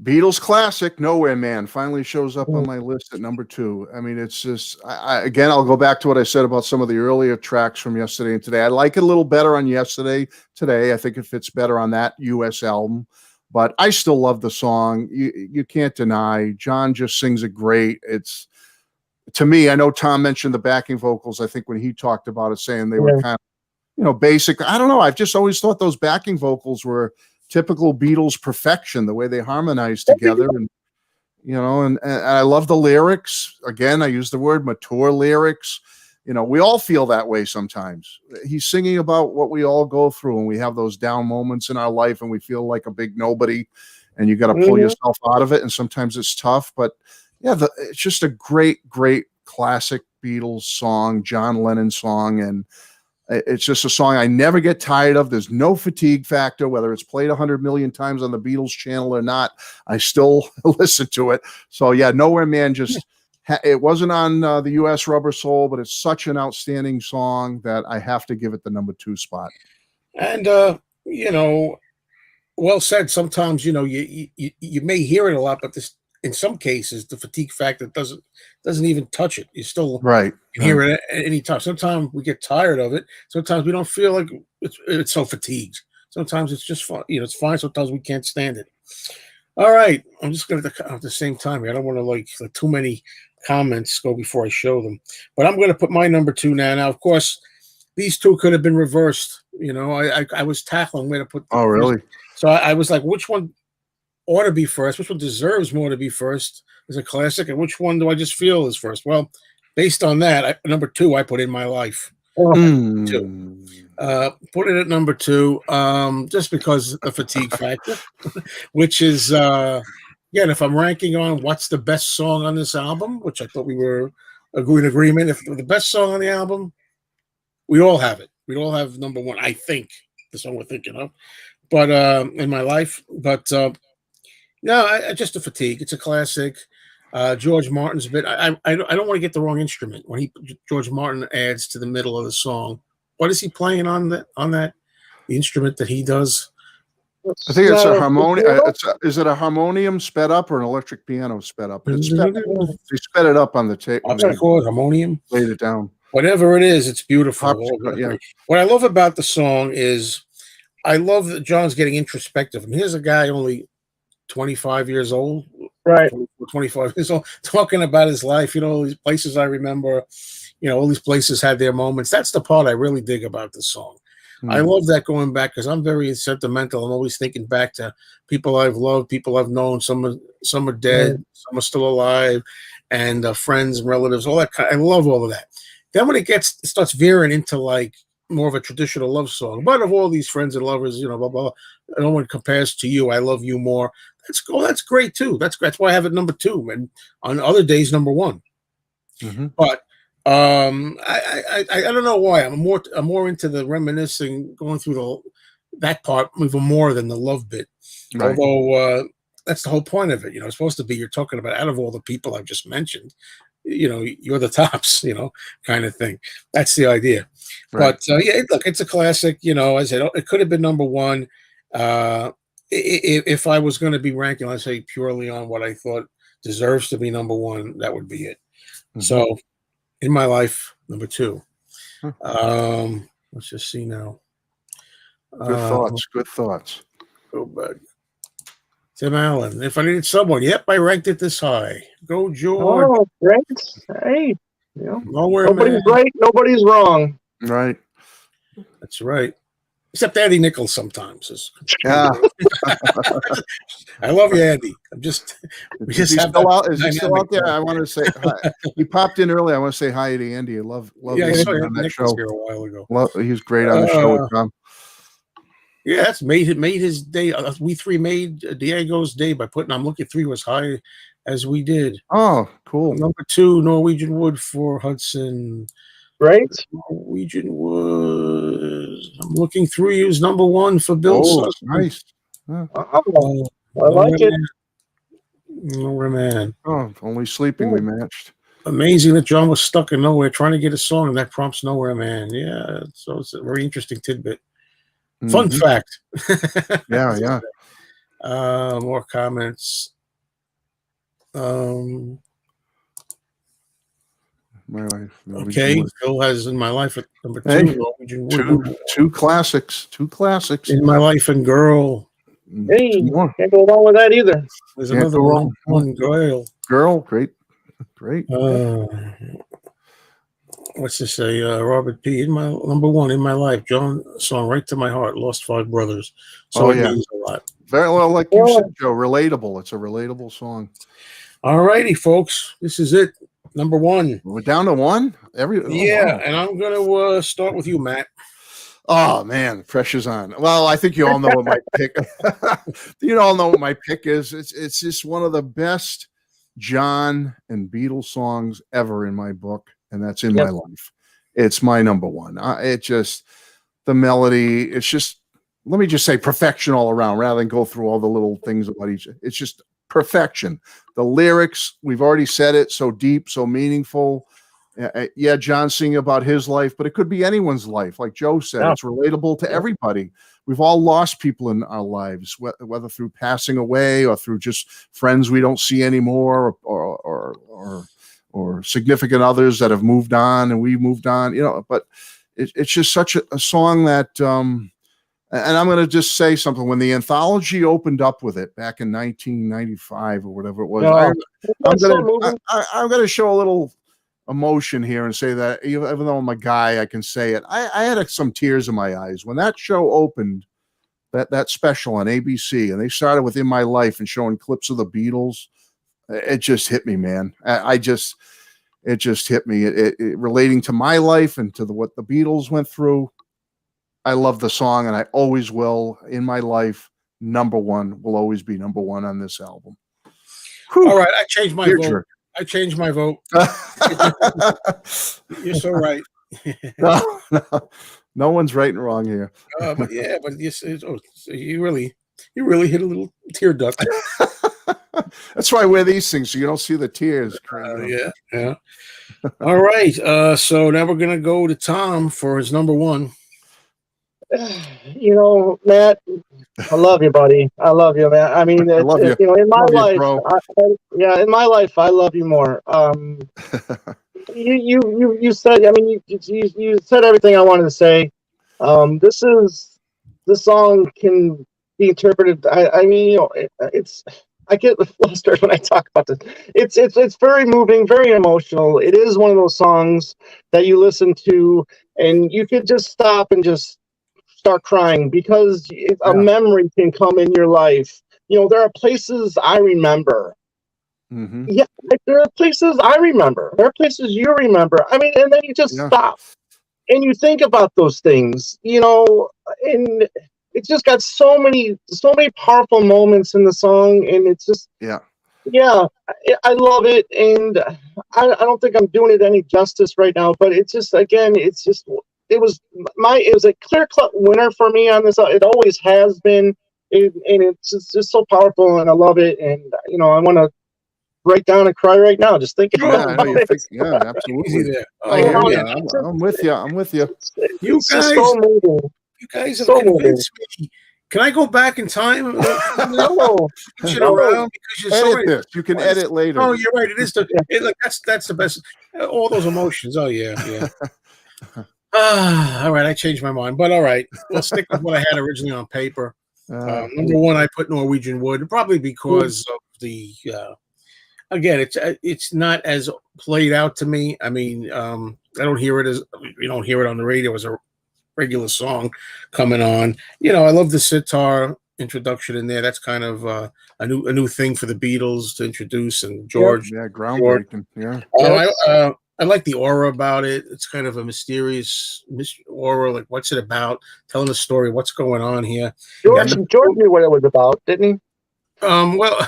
Beatles classic, Nowhere Man, finally shows up on my list at number 2. I mean, it's just, again, I'll go back to what I said about some of the earlier tracks from yesterday and today. I like it a little better on yesterday. Today, I think it fits better on that US album, but I still love the song. You can't deny. John just sings it great. It's, to me, I know Tom mentioned the backing vocals. I think when he talked about it, saying they were kind of, basic. I don't know. I've just always thought those backing vocals were typical Beatles perfection, the way they harmonized together. And, and I love the lyrics. Again, I use the word mature lyrics. We all feel that way sometimes. He's singing about what we all go through, and we have those down moments in our life and we feel like a big nobody, and you got to pull yourself out of it. And sometimes it's tough, but yeah, it's just a great, great classic Beatles song, John Lennon song. And it's just a song I never get tired of. There's no fatigue factor, whether it's played 100 million times on the Beatles channel or not. I still listen to it. So yeah, Nowhere Man it wasn't on the US Rubber Soul, but it's such an outstanding song that I have to give it the number 2 spot. And well said. Sometimes you may hear it a lot, but in some cases the fatigue factor doesn't even touch it. You still right. can hear it at any time. Sometimes we get tired of it. Sometimes we don't feel like it's so fatigued. Sometimes it's just fun. It's fine. Sometimes we can't stand it. All right, I'm just going to at the same time here. I don't want to like too many comments go before I show them, but I'm going to put my number 2 now. Now, of course, these two could have been reversed. I was tackling where to put. Oh, really? So I was like, which one ought to be first? Which one deserves more to be first as a classic? And which one do I just feel is first? Well, based on that, number 2, I put In My Life. 2. Put it at number 2, just because the fatigue factor, which is, again, if I'm ranking on what's the best song on this album, which I thought we were in agreement, if the best song on the album, we all have it. We all have number 1, I think, the song we're thinking of. But In My Life, but no, just a fatigue. It's a classic. George Martin's bit. I don't want to get the wrong instrument when George Martin adds to the middle of the song. What is he playing on that? The instrument that he does? I think it's a harmonium. Is it a harmonium sped up or an electric piano sped up? They sped it up on the tape. What's it called? Harmonium. Laid it down. Whatever it is, it's beautiful. Yeah. What I love about the song is I love that John's getting introspective. And here's a guy only 25 years old, right? 25 years old, talking about his life. All these places I remember. All these places had their moments. That's the part I really dig about the song. I love that going back because I'm very sentimental. I'm always thinking back to people I've loved, people I've known. Some are dead, some are still alive, and friends and relatives. All that. I love all of that. Then when it starts veering into like more of a traditional love song, but of all these friends and lovers, blah, blah, blah, no one compares to you. I love you more. That's cool. That's great too. That's why I have it number 2, and on other days number 1. Mm-hmm. But I don't know why I'm more into the reminiscing, going through that part even more than the love bit. Right. Although that's the whole point of it. It's supposed to be, you're talking about, out of all the people I've just mentioned, you're the tops, kind of thing. That's the idea. Right. But yeah, look, it's a classic. I said it could have been number 1. If I was going to be ranking, let's say purely on what I thought deserves to be number 1, that would be it. Mm-hmm. So, in my life, number 2. Huh. Let's just see now. Good thoughts. Good thoughts. Go back. Tim Allen. If I needed someone, yep, I ranked it this high. Go George. Oh, great. Hey, Nowhere, nobody's man. right, nobody's wrong. Right. That's right. Except Andy Nichols sometimes. Yeah. I love you, Andy. Is he still out there? I want to say hi. He popped in early. I want to say hi to Andy. I love yeah, Andy I saw on that Nichols show here a while ago. He was great on the show with Tom. Yeah, that's made his day. We 3 made Diego's day by putting I'm looking 3 was high as we did. Oh, cool. Number 2, Norwegian Wood for Hudson. Right? Norwegian Wood. I'm looking 3 is number 1 for Bill. Oh, nice. I like it. Nowhere Man. Oh, only sleeping we matched. Amazing that John was stuck in nowhere trying to get a song, and that prompts Nowhere Man. Yeah, so it's a very interesting tidbit. Fun fact. Yeah. More comments. My life. Okay, Phil has In My Life at number 2. Hey, two classics. In My Life and Girl. Hey, can't go wrong with that either. There's another one. Girl, great. What's this say? Robert P. In my number 1 In My Life. John song Right to My Heart. Lost 5 brothers. So it means a lot. Very well, like you said, Joe. Relatable. It's a relatable song. All righty, folks. This is it. Number 1. We're down to 1. And I'm gonna start with you, Matt. Oh man, pressure's on. Well, I think you all know what my pick. You all know what my pick is. It's just one of the best John and Beatles songs ever in my book, and that's In My Life. It's my number 1. The melody. It's just, let me just say, perfection all around, rather than go through all the little things about each. It's just perfection. The lyrics, we've already said it, so deep, so meaningful. Yeah, John singing about his life, but it could be anyone's life. Like Joe said, it's relatable to everybody. We've all lost people in our lives, whether through passing away or through just friends we don't see anymore, or significant others that have moved on and we moved on. But it's just such a song that. And I'm going to just say something. When the anthology opened up with it back in 1995 or whatever it was, I'm going to show a little emotion here and say that even though I'm a guy, I can say it. I had some tears in my eyes when that show opened, that special on ABC, and they started with In My Life and showing clips of the Beatles. It just hit me, man. It just hit me. It relating to my life and to what the Beatles went through. I love the song, and I always will. In My Life, number 1 will always be number 1 on this album. Whew. All right, I changed my vote. I changed my vote. You're so right. No one's right and wrong here. But you really hit a little tear duct. That's why I wear these things, so you don't see the tears. Yeah. All right. So now we're gonna go to Tom for his number 1. Matt, I love you, buddy. I love you, man. I mean, in my life, in my life, I love you more. You said, I mean, you said everything I wanted to say. This song can be interpreted. I get flustered when I talk about this. It's very moving, very emotional. It is one of those songs that you listen to and you could just stop and just start crying because a memory can come in your life. There are places I remember Yeah, like, there are places I remember. There are places you remember. I mean, and then you just stop and you think about those things, and it's just got so many powerful moments in the song, and it's just yeah, I love it, and I don't think I'm doing it any justice right now, but it's just again, it was a clear cut winner for me on this. It always has been, and it's just so powerful, and I love it, and I want to break down and cry right now just thinking about it. Yeah, absolutely. I hear you. I'm with you. I'm with you. You guys, so moving. You guys have So convinced me. Can I go back in time? No. Around because you're so edit this. You can edit later. Oh, you're right. It is that's the best. All those emotions. Oh yeah. All right. I changed my mind, but all right. We'll stick with what I had originally on paper. Number one, I put Norwegian Wood, probably because of the. Again, it's not as played out to me. I mean, I don't hear it you don't hear it on the radio as a regular song coming on. I love the sitar introduction in there. That's kind of a new thing for the Beatles to introduce, and George. Yeah, groundbreaking. Yeah. I like the aura about it. It's kind of a mysterious aura. Like, what's it about? Telling a story. What's going on here? George knew what it was about, didn't he? Well,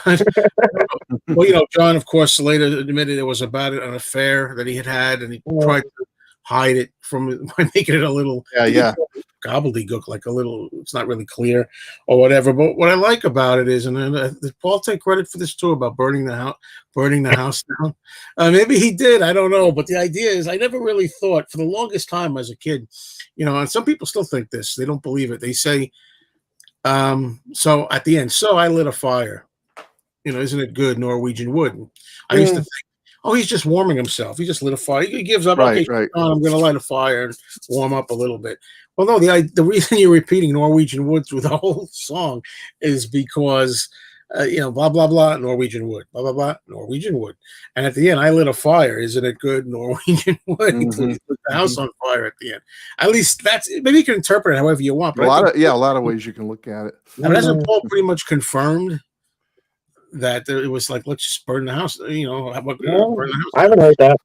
John, of course, later admitted it was about an affair that he had, and he tried to hide it by making it a little gobbledygook, like a little. It's not really clear or whatever. But what I like about it is, and did Paul take credit for this too about burning the house down? Maybe he did. I don't know. But the idea is, I never really thought for the longest time as a kid, and some people still think this. They don't believe it. They say. So at the end, I lit a fire. Isn't it good, Norwegian Wood? I used to think, he's just warming himself. He just lit a fire. He gives up. Right. I'm going to light a fire and warm up a little bit. Well, no, the reason you're repeating Norwegian Wood through the whole song is because, blah, blah, blah, Norwegian Wood, blah, blah, blah, Norwegian Wood. And at the end, I lit a fire. Isn't it good, Norwegian Wood? He lit the house on fire at the end. At least maybe you can interpret it however you want. But a lot of ways you can look at it. And hasn't Paul pretty much confirmed that it was like, let's just burn the house? Burn the house. I haven't heard that.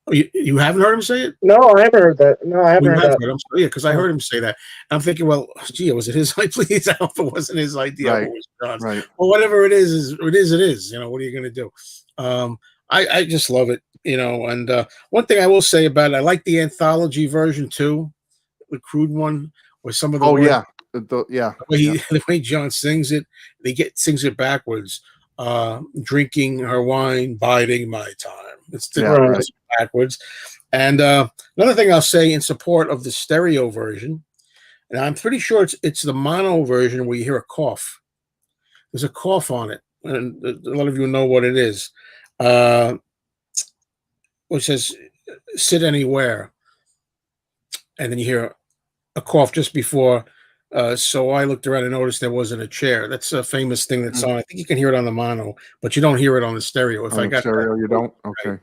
Oh, you haven't heard him say it? No, I haven't heard that. No, I haven't heard that. Because I heard him say that. I'm thinking, well, was it his idea? Please, I hope it wasn't his idea. Right. It was John's. Right. Well, whatever it is. It is. What are you going to do? I just love it. And one thing I will say about it, I like the anthology version too, the crude one, where some of the the way John sings it, sings it backwards. Drinking her wine, biding my time. It's backwards. And another thing I'll say in support of the stereo version, and I'm pretty sure it's the mono version where you hear a cough. There's a cough on it, and a lot of you know what it is. Which says "sit anywhere," and then you hear a cough just before. So I looked around and noticed there wasn't a chair. That's a famous thing that's on. I think you can hear it on the mono, but you don't hear it on the stereo. If I got stereo, you don't. Right. Okay.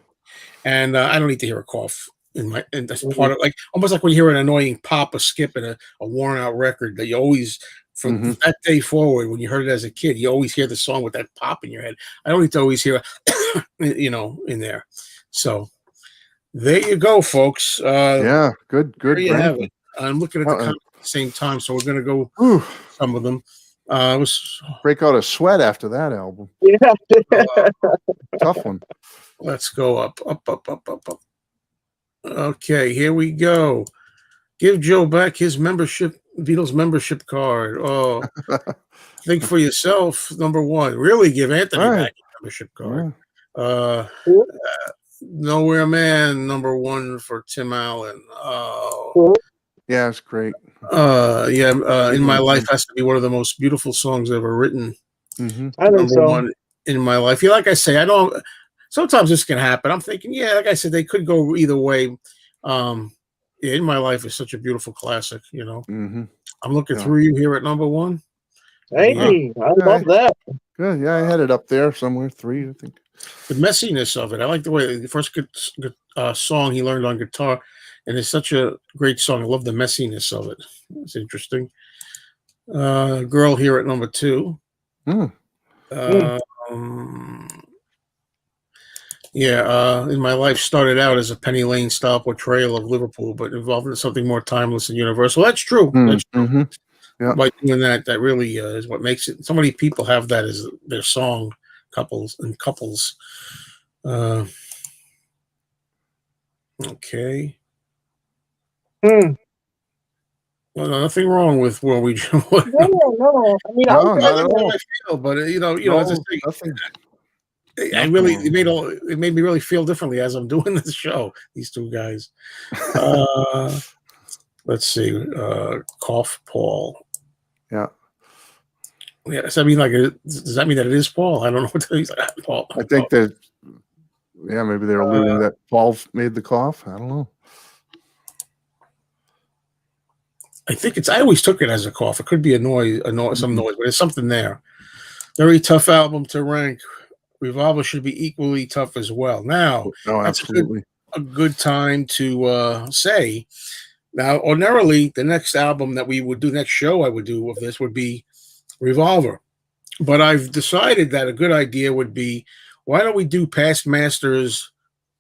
And I don't need to hear a cough and that's part of almost like when you hear an annoying pop, a skip, and a worn out record that you always from that day forward when you heard it as a kid, you always hear the song with that pop in your head. I don't need to always hear, in there. So there you go, folks. Good. There you have it. I'm looking at the comments at the same time, so we're going to go some of them. Break out a sweat after that album. Yeah. Tough one. Let's go up. Okay, here we go. Give Joe back his Beatles membership card. Oh, think for yourself. Number one, really give Anthony back his membership card. Nowhere Man, number one for Tim Allen. Oh, yeah, it's great. In My Life has to be one of the most beautiful songs ever written. I think so. One in my life. Like I say, I don't. Sometimes this can happen. I'm thinking, like I said, they could go either way. In My Life is such a beautiful classic. I'm looking through you here at number one. Hey, I love that. Good. Yeah, I had it up there somewhere, 3, I think. The messiness of it. I like the way the first good song he learned on guitar, and it's such a great song. I love the messiness of it. It's interesting. Girl here at number 2. Yeah, in my life started out as a Penny Lane style portrayal of Liverpool, but evolved into something more timeless and universal. That's true. That's true. Mm-hmm. Yeah. By doing that, that really is what makes it. So many people have that as their song, couples and couples. Okay. Hmm. Well, nothing wrong with where we. No. I mean, No, I not don't at know all. how I feel, but as I No, say, nothing. I Nothing really wrong. it made me really feel differently as I'm doing this show. These two guys. Let's see. Cough Paul. Yeah. Yeah, does that mean does that mean that it is Paul? I don't know what to he's like, Paul. I think that, yeah, maybe they're alluding that Paul made the cough. I don't know. I think I always took it as a cough. It could be a noise, some noise, but there's something there. Very tough album to rank. Revolver should be equally tough as well. Now, No, that's absolutely. a good time to say. Now, ordinarily, the next album that we would do, next show I would do of this would be Revolver. But I've decided that a good idea would be, why don't we do Past Masters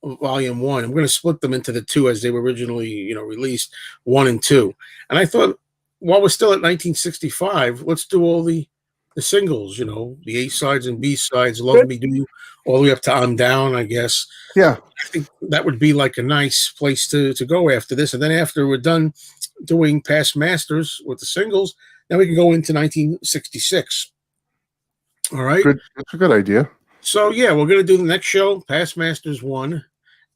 Volume 1? I'm going to split them into the two as they were originally, released, 1 and 2. And I thought, while we're still at 1965, let's do all the singles, the A sides and B sides, Love Me Do, all the way up to I'm Down, I guess. Yeah. I think that would be like a nice place to go after this. And then after we're done doing Past Masters with the singles, then we can go into 1966. All right. That's a good idea. So, yeah, we're going to do the next show, Past Masters 1.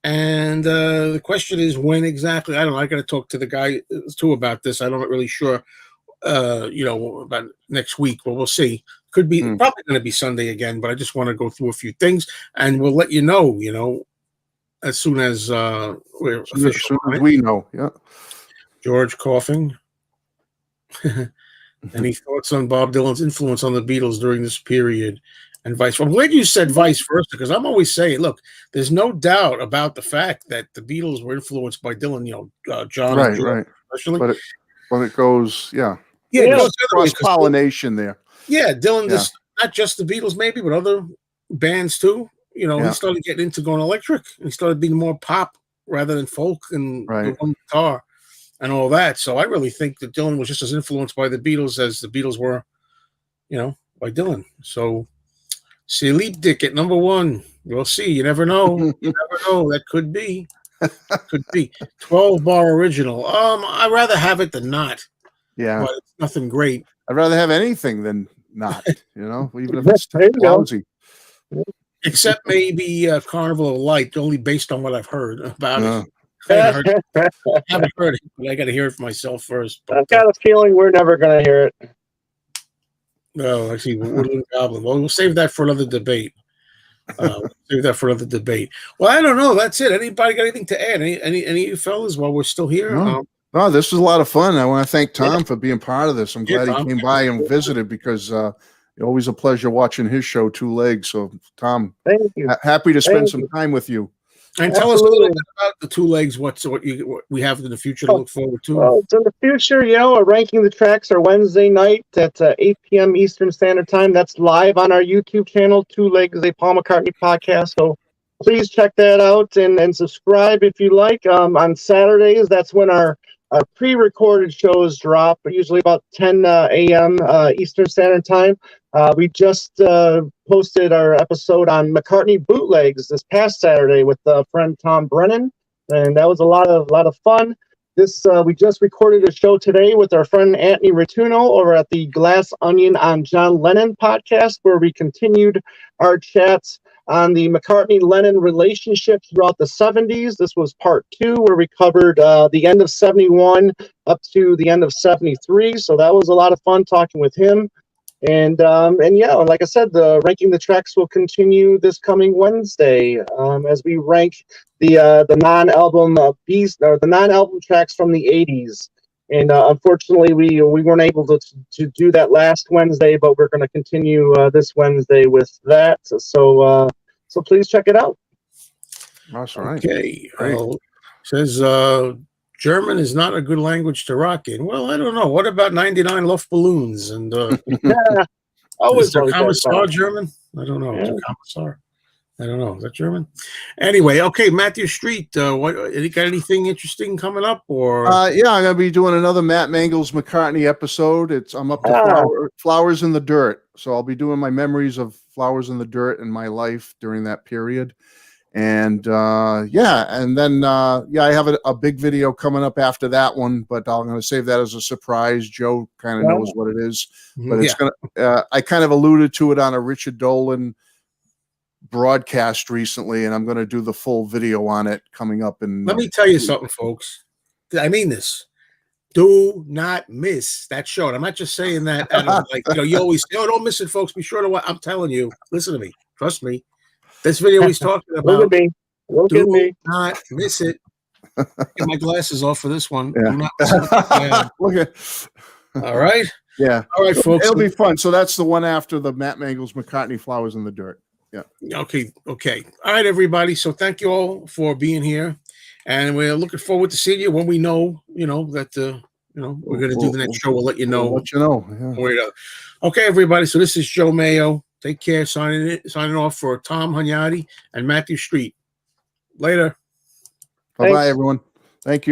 And the question is when exactly. I don't know. I got to talk to the guy, too, about this. I'm not really sure, about next week, but we'll see. Could be probably going to be Sunday again, but I just want to go through a few things, and we'll let you know, as soon as we're official. As soon as we know. Yeah. George coughing. Any thoughts on Bob Dylan's influence on the Beatles during this period and vice versa? I'm glad you said vice versa, because I'm always saying, look, there's no doubt about the fact that the Beatles were influenced by Dylan, John and George, especially. But it goes, yeah, it goes cross-pollination there. Yeah, Dylan, not just the Beatles maybe, but other bands too. He started getting into going electric, and he started being more pop rather than folk and one guitar and all that. So I really think that Dylan was just as influenced by the Beatles as the Beatles were, by Dylan. So Sleep Dick at number 1. We'll see. You never know. You never know. That could be. Could be. 12-bar original. I'd rather have it than not. Yeah. But it's nothing great. I'd rather have anything than not, even if it's lousy. Except maybe Carnival of Light, only based on what I've heard about it. I haven't heard it, but I got to hear it for myself first. But, I've got a feeling we're never going to hear it. No, actually, Woodland Goblin. Well, we'll save that for another debate. Well, I don't know. That's it. Anybody got anything to add? Any fellas while we're still here? No, this was a lot of fun. I want to thank Tom for being part of this. I'm glad he came by and visited, because always a pleasure watching his show, Two Legs. So, Tom, thank you. Happy to spend some time with you. And tell us a little bit about the Two Legs. What we have in the future to look forward to. Well, in the future, ranking the tracks are Wednesday night at 8 p.m. Eastern Standard Time. That's live on our YouTube channel, Two Legs, a Paul McCartney podcast. So please check that out and subscribe if you like. On Saturdays, that's when our pre-recorded shows drop, usually about 10 a.m. Eastern Standard Time. We just posted our episode on McCartney bootlegs this past Saturday with friend Tom Brennan, and that was a lot of fun. We just recorded a show today with our friend Anthony Rotuno over at the Glass Onion on John Lennon podcast, where we continued our chats on the McCartney-Lennon relationship throughout the 70s. This was part 2, where we covered the end of 71 up to the end of 73. So that was a lot of fun talking with him. And like I said, the ranking the tracks will continue this coming Wednesday as we rank the non-album the non-album tracks from the 80s. And unfortunately, we weren't able to do that last Wednesday, but we're going to continue this Wednesday with that. So please check it out. That's all right. Okay. Says German is not a good language to rock in. Well, I don't know. What about 99 Luftballons? And Always is there Kommissar German? I don't know. Yeah. Kommissar. I don't know. Is that German? Anyway, okay, Matthew Street. What? You got anything interesting coming up? Or yeah, I'm gonna be doing another Matt Mangels McCartney episode. I'm up to Flowers in the Dirt, so I'll be doing my memories of Flowers in the Dirt in my life during that period. And yeah, and then yeah, I have a big video coming up after that one, but I'm going to save that as a surprise. Joe kind of knows what it is, but it's gonna. I kind of alluded to it on a Richard Dolan broadcast recently, and I'm going to do the full video on it coming up. And let me tell you something, folks. I mean this. Do not miss that show. And I'm not just saying that out of like, you know, you always say, oh, don't miss it, folks. Be sure to watch. I'm telling you, listen to me. Trust me. This video he's talking about. Look at me. Look at me. Do not miss it. Get my glasses off for this one. Yeah. Do not miss it. Yeah. Look at. All right. Yeah. All right, folks. It'll be fun. So that's the one after the Matt Mangels McCartney Flowers in the Dirt. Yeah. Okay. Okay. All right, everybody. So thank you all for being here, and we're looking forward to seeing you when we know, you know, that you know, we're going to do the next show. We'll let you know. We'll let you know. Yeah. Okay, everybody. So this is Joe Mayo. Take care. Signing off for Tom Hunyadi and Matthew Street. Later. Bye-bye, everyone. Thank you.